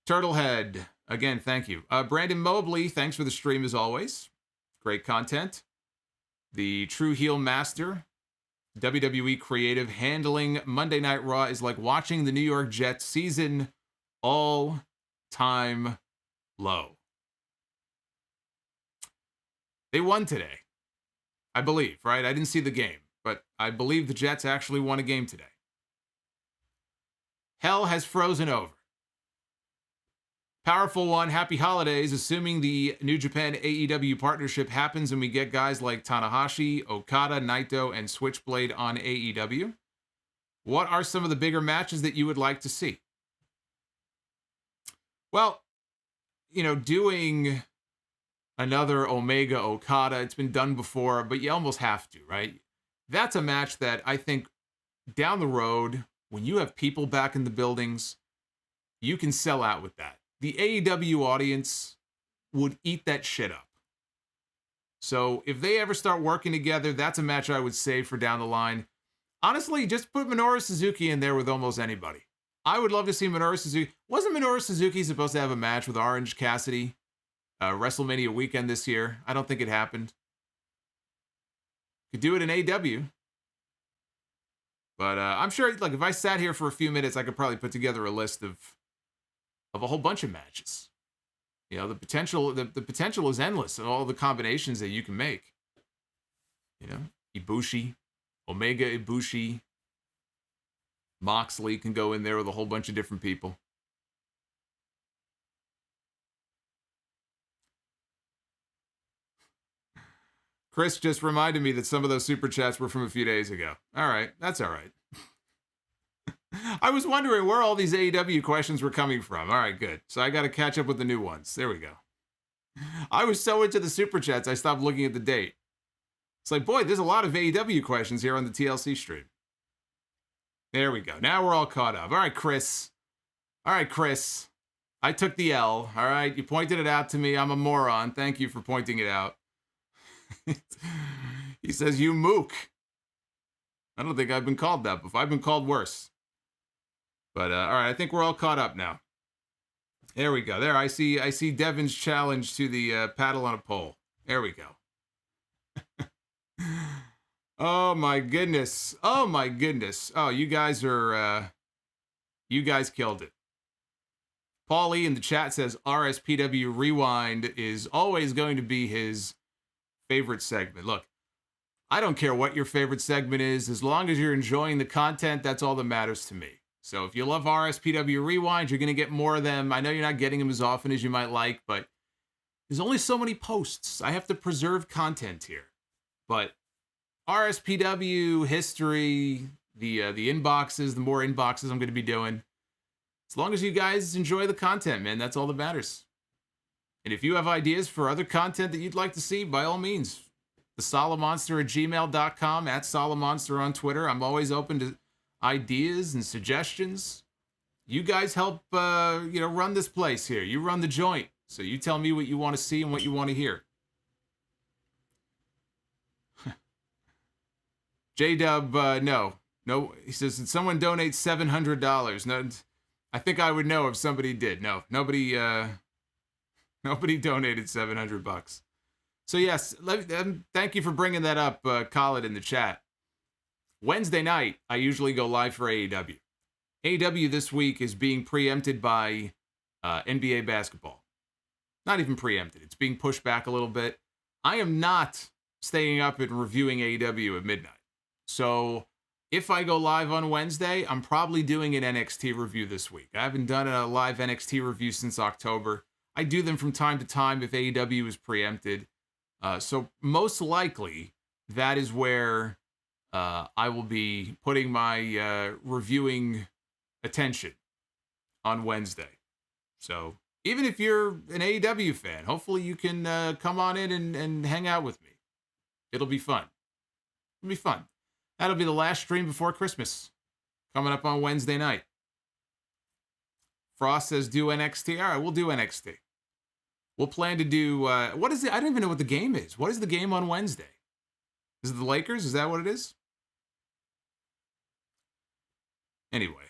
Turtlehead, again, thank you. Brandon Mobley, thanks for the stream as always. Great content. The True Heel Master, WWE Creative, handling Monday Night Raw is like watching the New York Jets season all-time low. They won today. I believe, right? I didn't see the game, but I believe the Jets actually won a game today. Hell has frozen over. Powerful one, happy holidays. Assuming the New Japan AEW partnership happens and we get guys like Tanahashi, Okada, Naito, and Switchblade on AEW, what are some of the bigger matches that you would like to see? Well, you know, doing another Omega Okada, it's been done before, but you almost have to, right? That's a match that I think down the road, when you have people back in the buildings, you can sell out with that. The AEW audience would eat that shit up. So if they ever start working together, that's a match I would save for down the line. Honestly, just put Minoru Suzuki in there with almost anybody. I would love to see Minoru Suzuki. Wasn't Minoru Suzuki supposed to have a match with Orange Cassidy WrestleMania weekend this year. I don't think it happened. Could do it in AW. But I'm sure, like, if I sat here for a few minutes, I could probably put together a list of a whole bunch of matches. You know, the potential is endless, and all the combinations that you can make. You know, Ibushi, Omega Ibushi, Moxley can go in there with a whole bunch of different people. Chris just reminded me that some of those super chats were from a few days ago. All right, that's all right. I was wondering where all these AEW questions were coming from. All right, good. So I got to catch up with the new ones. There we go. I was so into the super chats, I stopped looking at the date. It's like, boy, there's a lot of AEW questions here on the TLC stream. There we go. Now we're all caught up. All right, Chris. I took the L. All right, you pointed it out to me. I'm a moron. Thank you for pointing it out. He says, you mook. I don't think I've been called that before. I've been called worse. But, all right, I think we're all caught up now. There we go. There, I see Devin's challenge to the paddle on a pole. There we go. Oh, my goodness. Oh, you guys killed it. Paul E. in the chat says RSPW Rewind is always going to be his favorite segment. Look, I don't care what your favorite segment is. As long as you're enjoying the content, that's all that matters to me. So if you love RSPW Rewind, you're going to get more of them. I know you're not getting them as often as you might like, but there's only so many posts. I have to preserve content here. But RSPW, history, the inboxes, the more inboxes I'm going to be doing. As long as you guys enjoy the content, man, that's all that matters. And if you have ideas for other content that you'd like to see, by all means, the Solomonster@gmail.com, @Solomonster on Twitter. I'm always open to ideas and suggestions. You guys help, run this place here. You run the joint. So you tell me what you want to see and what you want to hear. J-Dub, no. He says, did someone donate $700? No, I think I would know if somebody did. No, nobody donated $700. So yes, thank you for bringing that up, call it in the chat. Wednesday night, I usually go live for AEW. AEW this week is being preempted by NBA basketball. Not even preempted. It's being pushed back a little bit. I am not staying up and reviewing AEW at midnight. So if I go live on Wednesday, I'm probably doing an NXT review this week. I haven't done a live NXT review since October. I do them from time to time if AEW is preempted. So most likely, that is where I will be putting my reviewing attention on Wednesday. So even if you're an AEW fan, hopefully you can come on in and hang out with me. It'll be fun. It'll be fun. That'll be the last stream before Christmas. Coming up on Wednesday night. Frost says do NXT. All right, we'll do NXT. We'll plan to do... what is it? I don't even know what the game is. What is the game on Wednesday? Is it the Lakers? Is that what it is? Anyway.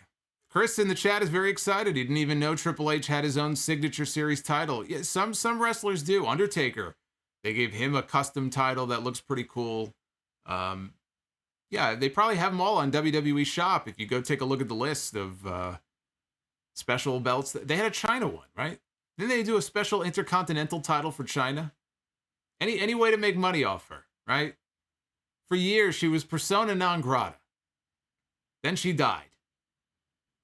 Chris in the chat is very excited. He didn't even know Triple H had his own signature series title. Yeah, some wrestlers do. Undertaker, they gave him a custom title that looks pretty cool. Yeah, they probably have them all on WWE Shop. If you go take a look at the list of special belts. They had a China one, right? Didn't they do a special Intercontinental title for China? Any way to make money off her, right? For years, she was persona non grata. Then she died.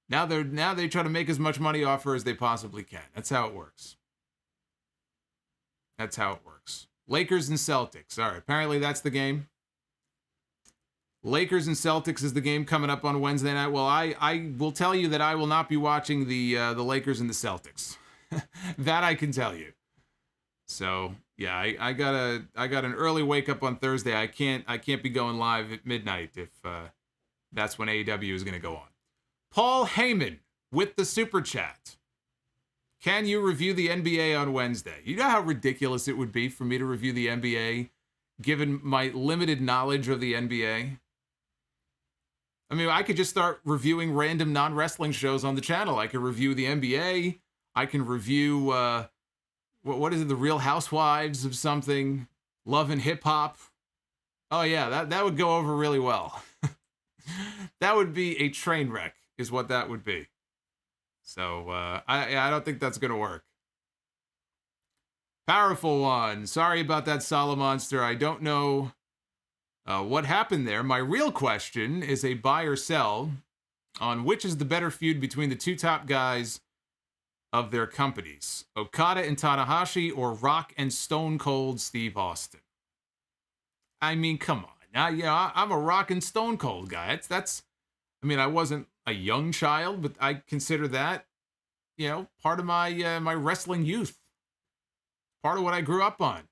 Now they try to make as much money off her as they possibly can. That's how it works. That's how it works. Lakers and Celtics. All right, apparently that's the game. Lakers and Celtics is the game coming up on Wednesday night. Well, I will tell you that I will not be watching the Lakers and the Celtics. That I can tell you. So yeah, I got an early wake up on Thursday. I can't be going live at midnight if that's when AEW is going to go on. Paul Heyman with the super chat. Can you review the NBA on Wednesday? You know how ridiculous it would be for me to review the NBA, given my limited knowledge of the NBA. I mean, I could just start reviewing random non-wrestling shows on the channel. I could review the NBA. I can review what is it? The Real Housewives of something? Love and Hip Hop. Oh yeah, that would go over really well. That would be a train wreck, is what that would be. So I don't think that's gonna work. Powerful one. Sorry about that, Solomonster. I don't know what happened there. My real question is a buy or sell on which is the better feud between the two top guys of their companies, Okada and Tanahashi or Rock and Stone Cold Steve Austin. I mean, come on. Now, yeah, I'm a Rock and Stone Cold guy. That's. I mean, I wasn't a young child, but I consider that, part of my my wrestling youth. Part of what I grew up on.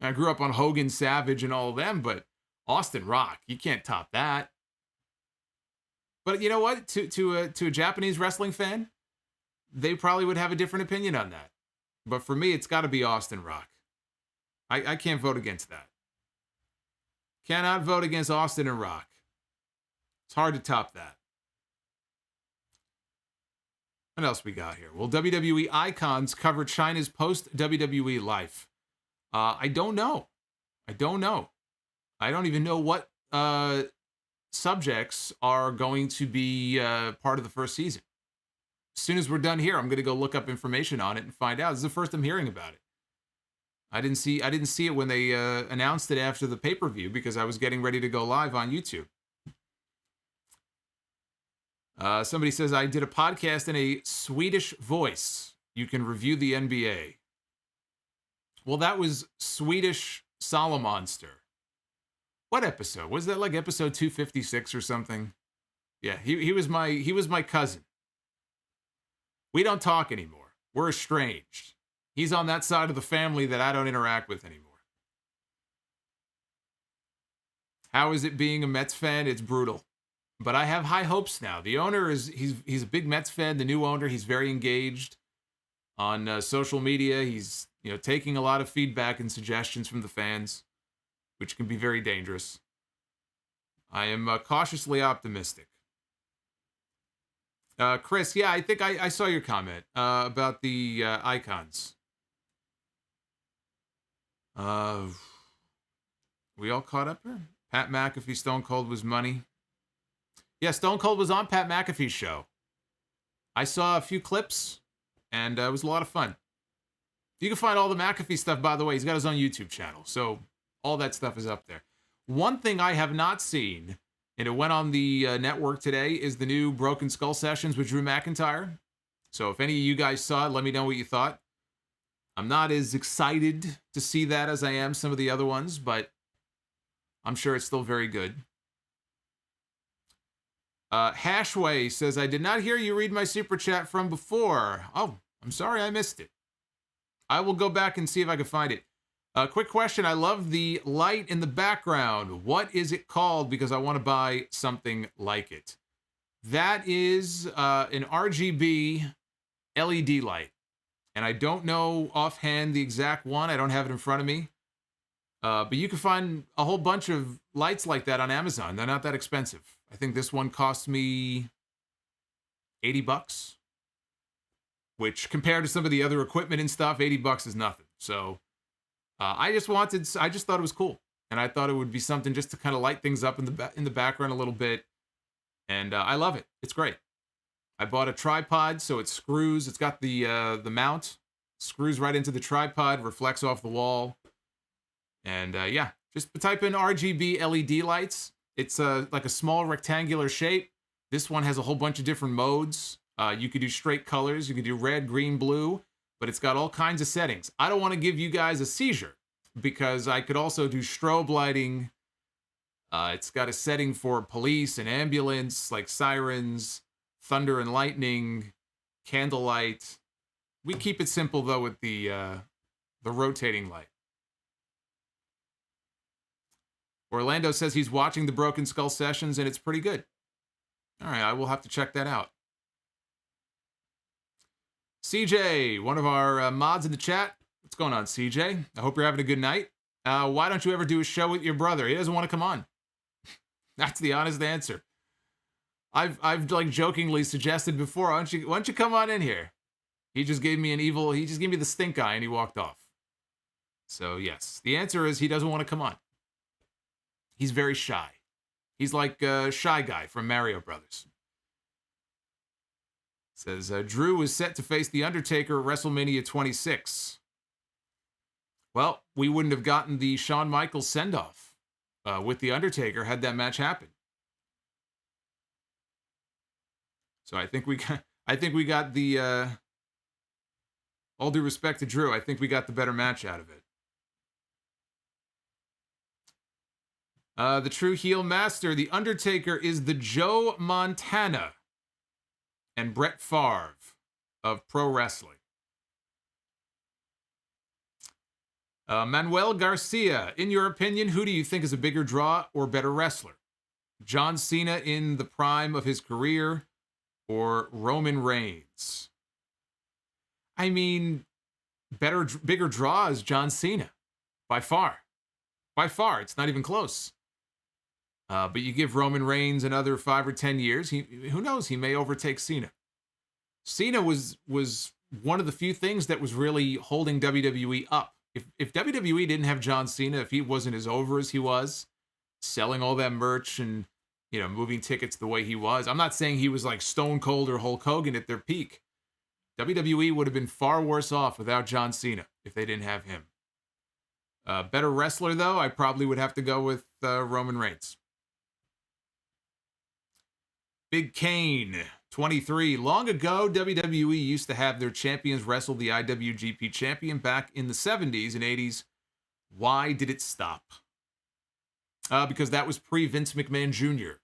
I grew up on Hogan, Savage, and all of them, but Austin Rock, you can't top that. But you know what? To a Japanese wrestling fan, they probably would have a different opinion on that. But for me, it's got to be Austin Rock. I can't vote against that. Cannot vote against Austin and Rock. It's hard to top that. What else we got here? Will WWE Icons cover China's post-WWE life? I don't know. I don't even know what subjects are going to be part of the first season. As soon as we're done here, I'm going to go look up information on it and find out. This is the first I'm hearing about it. I didn't see it when they announced it after the pay-per-view because I was getting ready to go live on YouTube. Somebody says, I did a podcast in a Swedish voice. You can review the NBA. Well, that was Swedish Solomonster. What episode? Was that like episode 256 or something? Yeah, he was my cousin. We don't talk anymore. We're estranged. He's on that side of the family that I don't interact with anymore. How is it being a Mets fan? It's brutal. But I have high hopes now. The owner he's a big Mets fan. The new owner, he's very engaged on social media. He's taking a lot of feedback and suggestions from the fans, which can be very dangerous. I am cautiously optimistic. Chris, yeah, I think I saw your comment about the icons. We all caught up here? Pat McAfee, Stone Cold was money. Yeah, Stone Cold was on Pat McAfee's show. I saw a few clips, and it was a lot of fun. You can find all the McAfee stuff, by the way. He's got his own YouTube channel, so all that stuff is up there. One thing I have not seen, and it went on the network today, is the new Broken Skull Sessions with Drew McIntyre. So if any of you guys saw it, let me know what you thought. I'm not as excited to see that as I am some of the other ones, but I'm sure it's still very good. Hashway says, I did not hear you read my super chat from before. Oh, I'm sorry I missed it. I will go back and see if I can find it. Quick question. I love the light in the background. What is it called? Because I want to buy something like it. That is an RGB LED light. And I don't know offhand the exact one. I don't have it in front of me. But you can find a whole bunch of lights like that on Amazon. They're not that expensive. I think this one cost me $80, which compared to some of the other equipment and stuff, $80 is nothing. So I just thought it was cool. And I thought it would be something just to kind of light things up in the background a little bit. And I love it. It's great. I bought a tripod, so it screws. It's got the mount, screws right into the tripod, reflects off the wall. And yeah, just type in RGB LED lights. It's like a small rectangular shape. This one has a whole bunch of different modes. You could do straight colors. You could do red, green, blue. But it's got all kinds of settings. I don't want to give you guys a seizure because I could also do strobe lighting. It's got a setting for police and ambulance, like sirens, thunder and lightning, candlelight. We keep it simple, though, with the rotating light. Orlando says he's watching the Broken Skull Sessions, and it's pretty good. All right, I will have to check that out. CJ, one of our mods in the chat. What's going on, CJ? I hope you're having a good night. Why don't you ever do a show with your brother? He doesn't want to come on. That's the honest answer. I've like jokingly suggested before, why don't you come on in here? He just gave me he just gave me the stink eye and he walked off. So yes, the answer is he doesn't want to come on. He's very shy. He's like a Shy Guy from Mario Brothers. Says, Drew is set to face The Undertaker at WrestleMania 26. Well, we wouldn't have gotten the Shawn Michaels send-off with The Undertaker had that match happened. So I think we got the, all due respect to Drew, I think we got the better match out of it. The true heel master, The Undertaker, is the Joe Montana and Brett Favre of pro wrestling. Manuel Garcia, in your opinion, who do you think is a bigger draw or better wrestler? John Cena in the prime of his career or Roman Reigns? I mean, bigger draw is John Cena, by far. By far, it's not even close. But you give Roman Reigns another 5 or 10 years, who knows, he may overtake Cena. Cena was one of the few things that was really holding WWE up. If WWE didn't have John Cena, if he wasn't as over as he was, selling all that merch and, moving tickets the way he was, I'm not saying he was like Stone Cold or Hulk Hogan at their peak. WWE would have been far worse off without John Cena if they didn't have him. Better wrestler, though, I probably would have to go with Roman Reigns. Big Kane, 23. Long ago, WWE used to have their champions wrestle the IWGP champion back in the 70s and 80s. Why did it stop? Because that was pre-Vince McMahon Jr.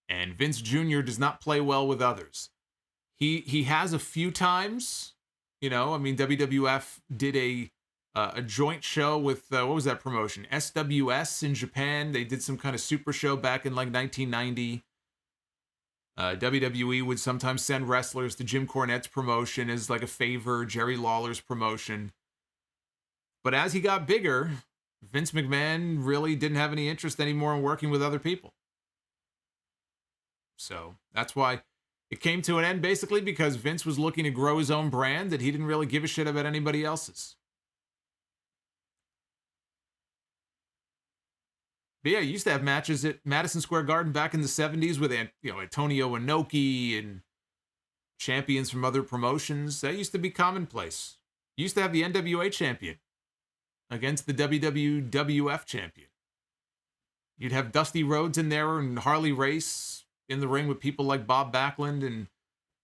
And Vince Jr. does not play well with others. He has a few times, WWF did a joint show with, what was that promotion? SWS in Japan. They did some kind of super show back in like 1990. WWE would sometimes send wrestlers to Jim Cornette's promotion as like a favor, Jerry Lawler's promotion. But as he got bigger, Vince McMahon really didn't have any interest anymore in working with other people. So that's why it came to an end, basically because Vince was looking to grow his own brand and he didn't really give a shit about anybody else's. But yeah, you used to have matches at Madison Square Garden back in the 70s with Antonio Inoki and champions from other promotions. That used to be commonplace. You used to have the NWA champion against the WWF champion. You'd have Dusty Rhodes in there and Harley Race in the ring with people like Bob Backlund. And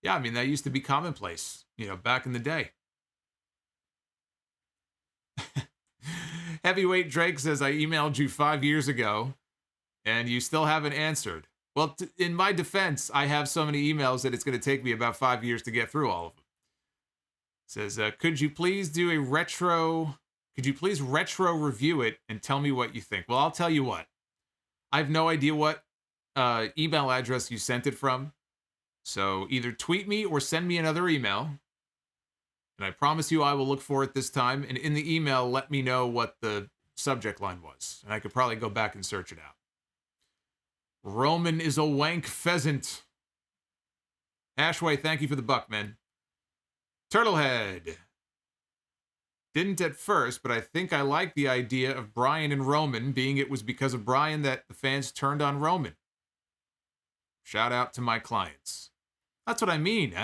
yeah, that used to be commonplace, back in the day. Heavyweight Drake says, I emailed you 5 years ago and you still haven't answered. Well, in my defense, I have so many emails that it's going to take me about 5 years to get through all of them. Says, could you please retro review it and tell me what you think? Well, I'll tell you what. I have no idea what email address you sent it from. So either tweet me or send me another email. And I promise you I will look for it this time. And in the email, let me know what the subject line was. And I could probably go back and search it out. Roman is a wank pheasant. Ashway, thank you for the buck, man. Turtlehead. Didn't at first, but I think I like the idea of Bryan and Roman, being it was because of Bryan that the fans turned on Roman. Shout out to my clients. That's what I mean.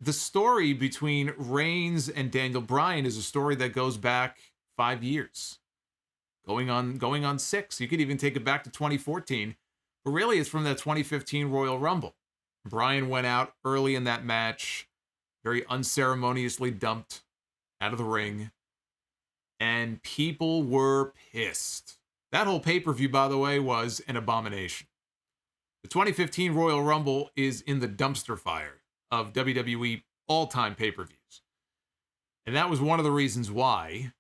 The story between Reigns and Daniel Bryan is a story that goes back 5 years. Going on 6. You could even take it back to 2014. But really, it's from that 2015 Royal Rumble. Bryan went out early in that match, very unceremoniously dumped out of the ring. And people were pissed. That whole pay-per-view, by the way, was an abomination. The 2015 Royal Rumble is in the dumpster fire of WWE all-time pay-per-views. And that was one of the reasons why.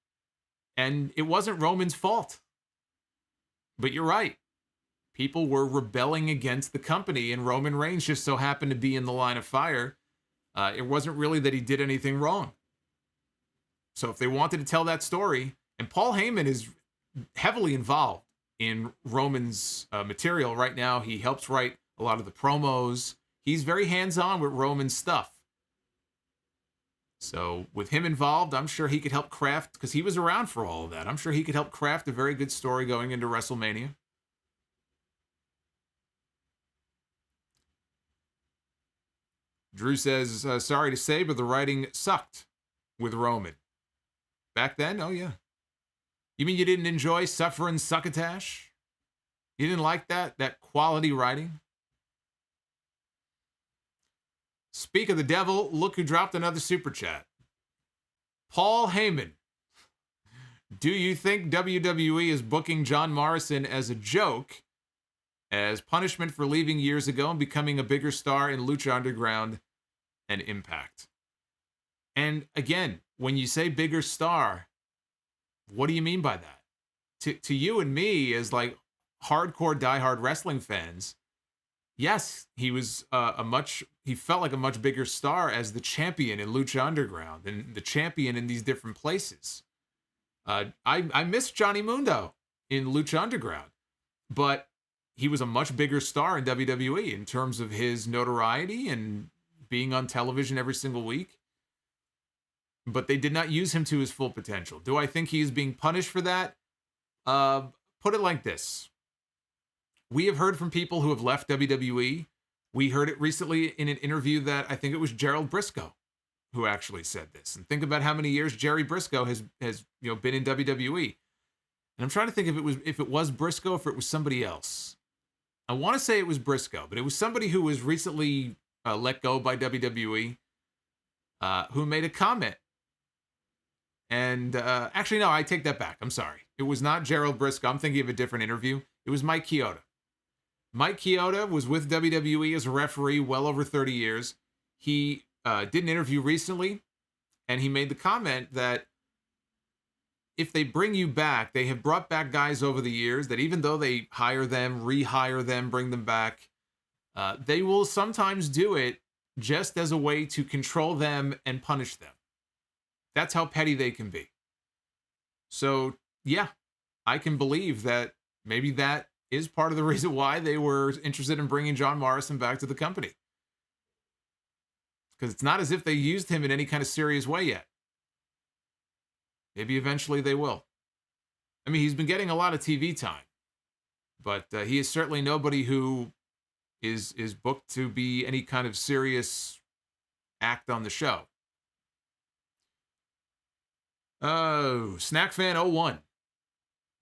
And it wasn't Roman's fault. But you're right. People were rebelling against the company, and Roman Reigns just so happened to be in the line of fire. It wasn't really that he did anything wrong. So if they wanted to tell that story, and Paul Heyman is heavily involved in Roman's material right now. He helps write a lot of the promos. he's very hands-on with Roman's stuff. So with him involved, I'm sure he could help craft, because he was around for all of that. I'm sure he could help craft a very good story going into WrestleMania. Drew says, sorry to say, but the writing sucked with Roman. Back then? Oh, yeah. You mean you didn't enjoy Suffering Succotash? You didn't like that? That quality writing? Speak of the devil, look who dropped another super chat. Paul Heyman. Do you think WWE is booking John Morrison as a joke, as punishment for leaving years ago and becoming a bigger star in Lucha Underground and Impact? And again, when you say bigger star, what do you mean by that? To you and me, as like hardcore diehard wrestling fans, yes, he was he felt like a much bigger star as the champion in Lucha Underground and the champion in these different places. I miss Johnny Mundo in Lucha Underground, but he was a much bigger star in WWE in terms of his notoriety and being on television every single week. But they did not use him to his full potential. Do I think he is being punished for that? Put it like this. We have heard from people who have left WWE. We heard it recently in an interview that I think it was Gerald Briscoe who actually said this. And think about how many years Jerry Briscoe has been in WWE. And I'm trying to think if it was Briscoe or if it was somebody else. I want to say it was Briscoe, but it was somebody who was recently let go by WWE who made a comment. And actually, no, I take that back. I'm sorry. It was not Gerald Briscoe. I'm thinking of a different interview. It was Mike Chioda. Mike Chioda was with WWE as a referee well over 30 years. He did an interview recently, and he made the comment that if they bring you back, they have brought back guys over the years that even though they hire them, rehire them, bring them back, they will sometimes do it just as a way to control them and punish them. That's how petty they can be. So, yeah, I can believe that maybe that is part of the reason why they were interested in bringing John Morrison back to the company. Because it's not as if they used him in any kind of serious way yet. Maybe eventually they will. I mean, he's been getting a lot of TV time. But he is certainly nobody who is booked to be any kind of serious act on the show. Oh, SnackFan01.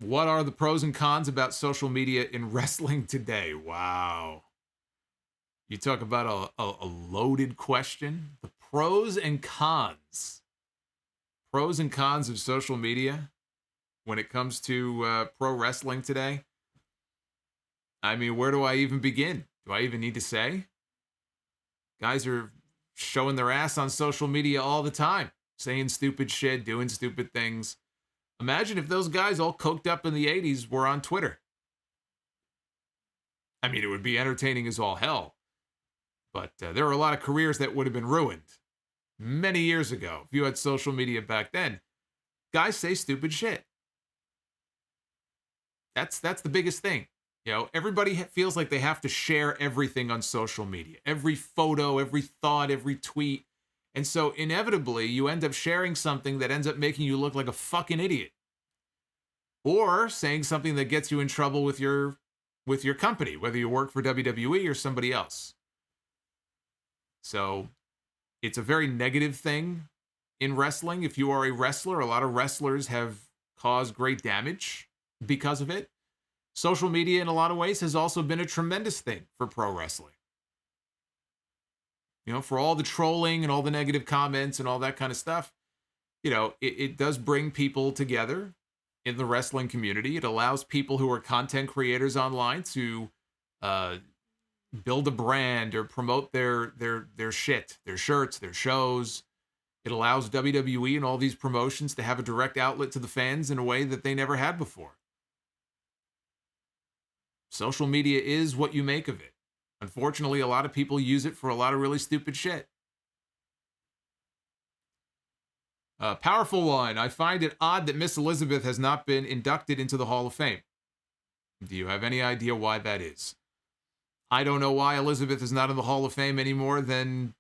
What are the pros and cons about social media in wrestling today? Wow. You talk about a loaded question. The pros and cons. Pros and cons of social media when it comes to pro wrestling today. I mean, where do I even begin? Do I even need to say? Guys are showing their ass on social media all the time. Saying stupid shit, doing stupid things. Imagine if those guys all coked up in the 80s were on Twitter. I mean, it would be entertaining as all hell. But there are a lot of careers that would have been ruined many years ago if you had social media back then. Guys say stupid shit. That's the biggest thing. You know, everybody feels like they have to share everything on social media. Every photo, every thought, every tweet. And so inevitably, you end up sharing something that ends up making you look like a fucking idiot. Or saying something that gets you in trouble with your company, whether you work for WWE or somebody else. So it's a very negative thing in wrestling. If you are a wrestler, a lot of wrestlers have caused great damage because of it. Social media, in a lot of ways, has also been a tremendous thing for pro wrestling. You know, for all the trolling and all the negative comments and all that kind of stuff, you know, it does bring people together in the wrestling community. It allows people who are content creators online to build a brand or promote their shit, their shirts, their shows. It allows WWE and all these promotions to have a direct outlet to the fans in a way that they never had before. Social media is what you make of it. Unfortunately, a lot of people use it for a lot of really stupid shit. Powerful one. I find it odd that Miss Elizabeth has not been inducted into the Hall of Fame. Do you have any idea why that is? I don't know why Elizabeth is not in the Hall of Fame any more than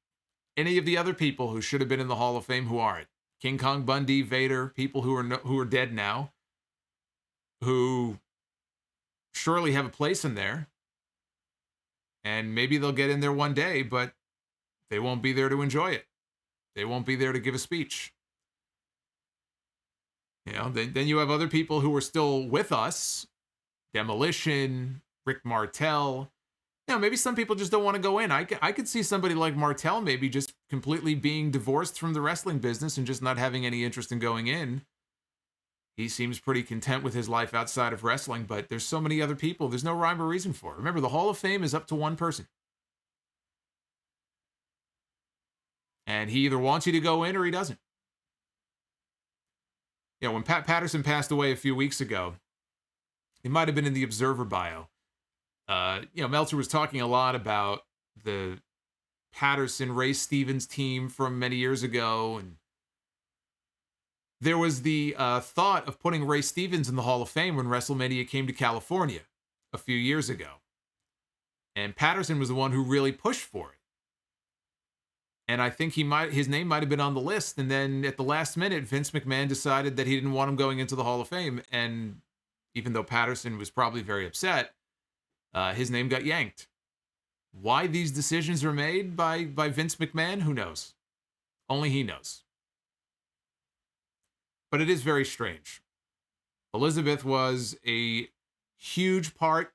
any of the other people who should have been in the Hall of Fame who aren't. King Kong Bundy, Vader, people who are dead now, who surely have a place in there. And maybe they'll get in there one day, but they won't be there to enjoy it. They won't be there to give a speech. You know, then you have other people who are still with us. Demolition, Rick Martel. You know, maybe some people just don't want to go in. I could see somebody like Martel maybe just completely being divorced from the wrestling business and just not having any interest in going in. He seems pretty content with his life outside of wrestling, but there's so many other people. There's no rhyme or reason for it. Remember, the Hall of Fame is up to one person. And he either wants you to go in or he doesn't. You know, when Pat Patterson passed away a few weeks ago, it might have been in the Observer bio. You know, Meltzer was talking a lot about the Patterson, Ray Stevens team from many years ago. And there was the thought of putting Ray Stevens in the Hall of Fame when WrestleMania came to California a few years ago. And Patterson was the one who really pushed for it. And I think his name might have been on the list. And then at the last minute, Vince McMahon decided that he didn't want him going into the Hall of Fame. And even though Patterson was probably very upset, his name got yanked. Why these decisions are made by Vince McMahon, who knows? Only he knows. But it is very strange. Elizabeth was a huge part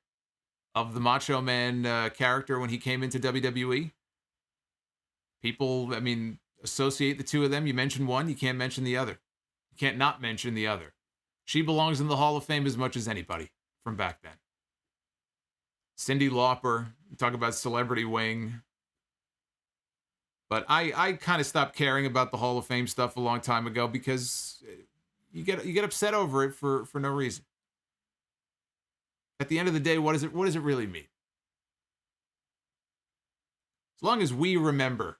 of the Macho Man character when he came into WWE. People, I mean, associate the two of them. You mention one, you can't mention the other. You can't not mention the other. She belongs in the Hall of Fame as much as anybody from back then. Cyndi Lauper, talk about celebrity wing. But I kind of stopped caring about the Hall of Fame stuff a long time ago because you get upset over it for no reason. At the end of the day, what does it really mean? As long as we remember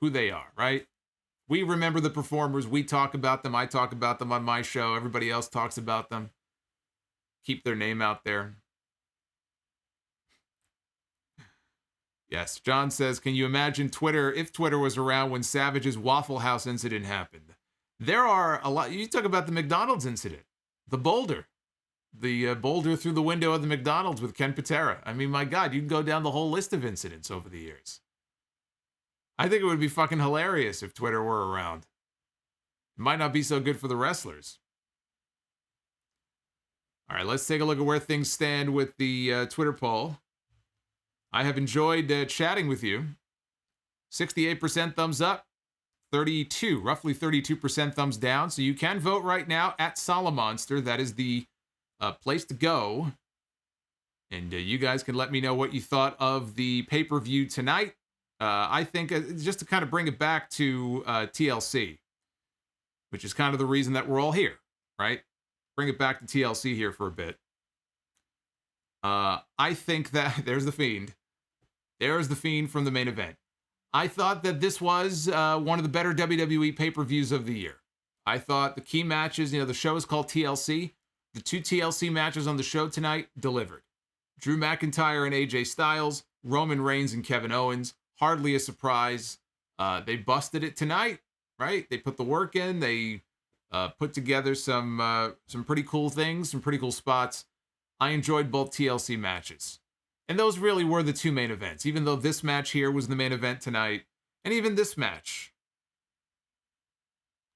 who they are, right? We remember the performers. We talk about them. I talk about them on my show. Everybody else talks about them. Keep their name out there. Yes, John says, can you imagine Twitter, if Twitter was around when Savage's Waffle House incident happened? There are a lot. You talk about the McDonald's incident, the boulder through the window of the McDonald's with Ken Patera. I mean, my God, you can go down the whole list of incidents over the years. I think it would be fucking hilarious if Twitter were around. It might not be so good for the wrestlers. All right, let's take a look at where things stand with the Twitter poll. I have enjoyed chatting with you. 68% thumbs up, roughly 32% thumbs down. So you can vote right now at Solomonster. That is the place to go. And you guys can let me know what you thought of the pay-per-view tonight. I think just to kind of bring it back to TLC, which is kind of the reason that we're all here, right? Bring it back to TLC here for a bit. I think that there's the Fiend. There's the Fiend from the main event. I thought that this was one of the better WWE pay-per-views of the year. I thought the key matches, the show is called TLC. The two TLC matches on the show tonight delivered. Drew McIntyre and AJ Styles, Roman Reigns and Kevin Owens. Hardly a surprise. They busted it tonight, right? They put the work in. They put together some pretty cool things, some pretty cool spots. I enjoyed both TLC matches. And those really were the two main events, even though this match here was the main event tonight. And even this match.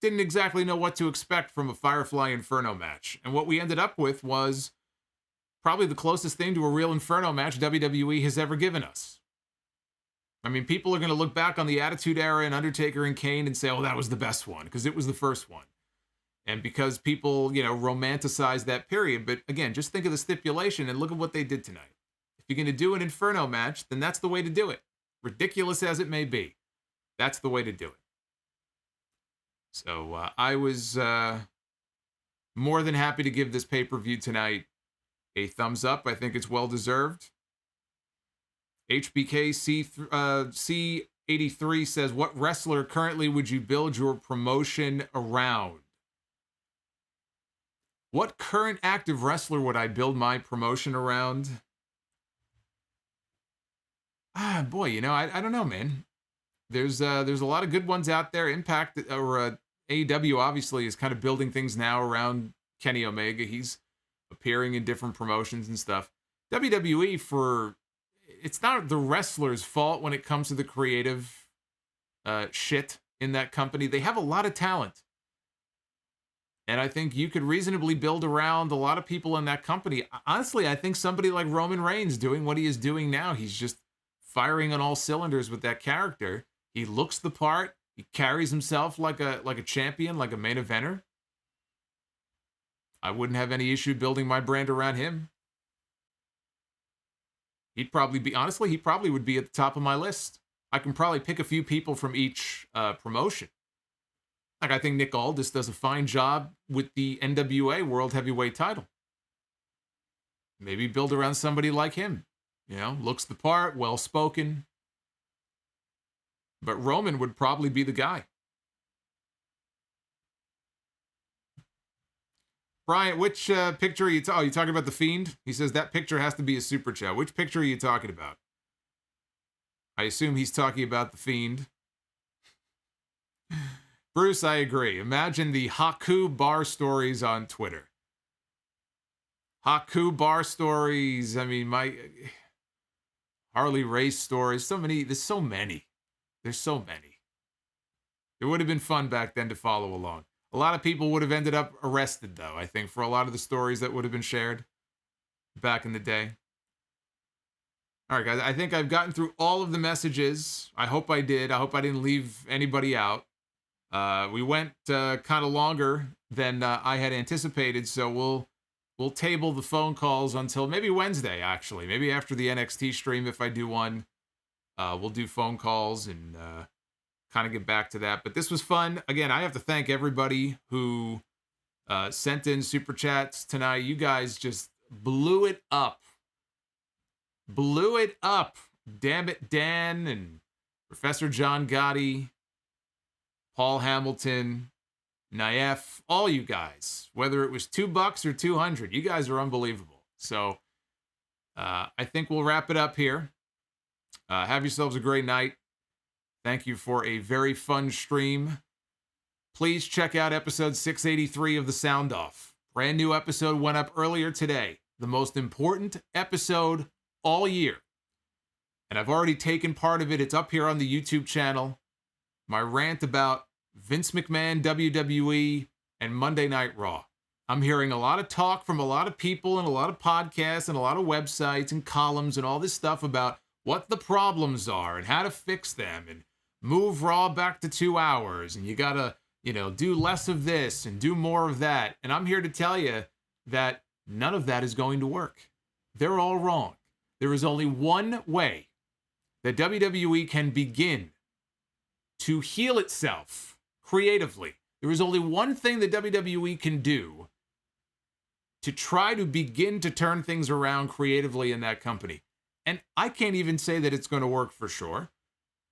Didn't exactly know what to expect from a Firefly Inferno match. And what we ended up with was probably the closest thing to a real Inferno match WWE has ever given us. I mean, people are going to look back on the Attitude Era and Undertaker and Kane and say, oh, that was the best one, because it was the first one. And because people, romanticize that period. But again, just think of the stipulation and look at what they did tonight. If you're going to do an Inferno match, then that's the way to do it. Ridiculous as it may be. That's the way to do it. So I was more than happy to give this pay-per-view tonight a thumbs up. I think it's well-deserved. HBK C83 says, what wrestler currently would you build your promotion around? What current active wrestler would I build my promotion around? Boy, I don't know, man. There's a lot of good ones out there. Impact or AEW obviously is kind of building things now around Kenny Omega. He's appearing in different promotions and stuff. WWE, it's not the wrestler's fault when it comes to the creative shit in that company. They have a lot of talent. And I think you could reasonably build around a lot of people in that company. Honestly, I think somebody like Roman Reigns doing what he is doing now, he's just firing on all cylinders with that character. He looks the part. He carries himself like a champion, like a main eventer. I wouldn't have any issue building my brand around him. He probably would be at the top of my list. I can probably pick a few people from each promotion. Like, I think Nick Aldis does a fine job with the NWA World Heavyweight title. Maybe build around somebody like him. Looks the part, well-spoken. But Roman would probably be the guy. Brian, which picture are you you talking about the Fiend? He says that picture has to be a super chat. Which picture are you talking about? I assume he's talking about the Fiend. Bruce, I agree. Imagine the Haku bar stories on Twitter. Haku bar stories. I mean, my Harley race stories. There's so many. There's so many. It would have been fun back then to follow along. A lot of people would have ended up arrested, though, I think, for a lot of the stories that would have been shared back in the day. All right, guys, I think I've gotten through all of the messages. I hope I did. I hope I didn't leave anybody out. We went kind of longer than I had anticipated, so we'll table the phone calls until maybe Wednesday, actually. Maybe after the NXT stream, if I do one, we'll do phone calls and kind of get back to that. But this was fun. Again, I have to thank everybody who sent in super chats tonight. You guys just blew it up. Blew it up. Damn it, Dan and Professor John Gotti, Paul Hamilton, Naef, all you guys. Whether it was $2 or 200, you guys are unbelievable. So I think we'll wrap it up here. Have yourselves a great night. Thank you for a very fun stream. Please check out episode 683 of The Sound Off. Brand new episode went up earlier today. The most important episode all year. And I've already taken part of it. It's up here on the YouTube channel. My rant about Vince McMahon, WWE, and Monday Night Raw. I'm hearing a lot of talk from a lot of people and a lot of podcasts and a lot of websites and columns and all this stuff about what the problems are and how to fix them and move Raw back to 2 hours. And you gotta, do less of this and do more of that. And I'm here to tell you that none of that is going to work. They're all wrong. There is only one way that WWE can begin to heal itself creatively. There is only one thing that WWE can do to try to begin to turn things around creatively in that company. And I can't even say that it's going to work for sure,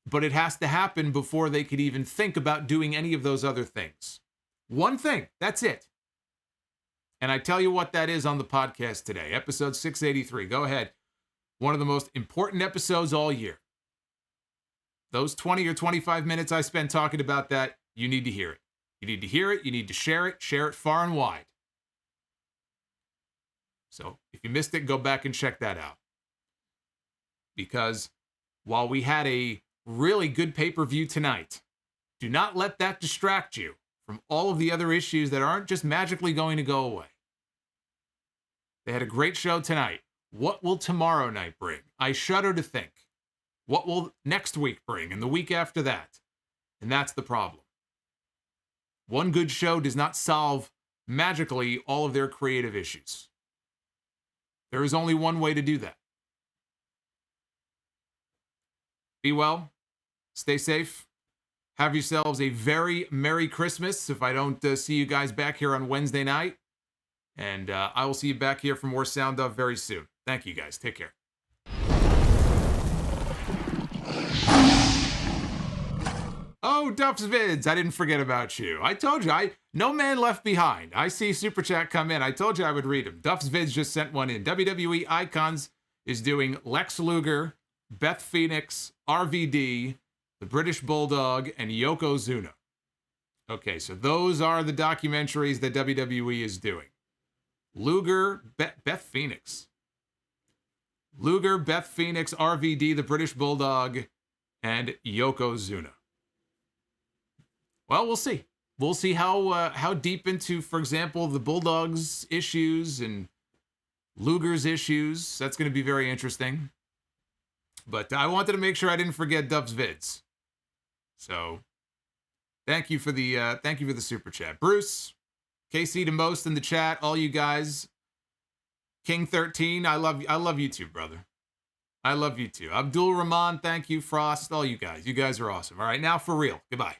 but it has to happen before they could even think about doing any of those other things. One thing, that's it. And I tell you what that is on the podcast today, episode 683. Go ahead. One of the most important episodes all year. Those 20 or 25 minutes I spent talking about that, you need to hear it. You need to hear it. You need to share it far and wide. So if you missed it, go back and check that out. Because while we had a really good pay-per-view tonight, do not let that distract you from all of the other issues that aren't just magically going to go away. They had a great show tonight. What will tomorrow night bring? I shudder to think. What will next week bring and the week after that? And that's the problem. One good show does not solve magically all of their creative issues. There is only one way to do that. Be well. Stay safe. Have yourselves a very Merry Christmas if I don't see you guys back here on Wednesday night. And I will see you back here for more Sound Off very soon. Thank you, guys. Take care. Oh, Duff's Vids. I didn't forget about you. I told you. No man left behind. I see Super Chat come in. I told you I would read him. Duff's Vids just sent one in. WWE Icons is doing Lex Luger Beth Phoenix, RVD, the British Bulldog, and Yokozuna. Okay, so those are the documentaries that WWE is doing. Luger, Beth Phoenix. Luger, Beth Phoenix, RVD, the British Bulldog, and Yokozuna. Well, we'll see. We'll see how deep into, for example, the Bulldog's issues and Luger's issues. That's going to be very interesting. But I wanted to make sure I didn't forget Duff's vids. So thank you for the super chat, Bruce, KC to most in the chat, all you guys. King 13, I love you too, brother. I love you too. Abdul Rahman, thank you. Frost, all you guys. You guys are awesome. All right, now for real. Goodbye.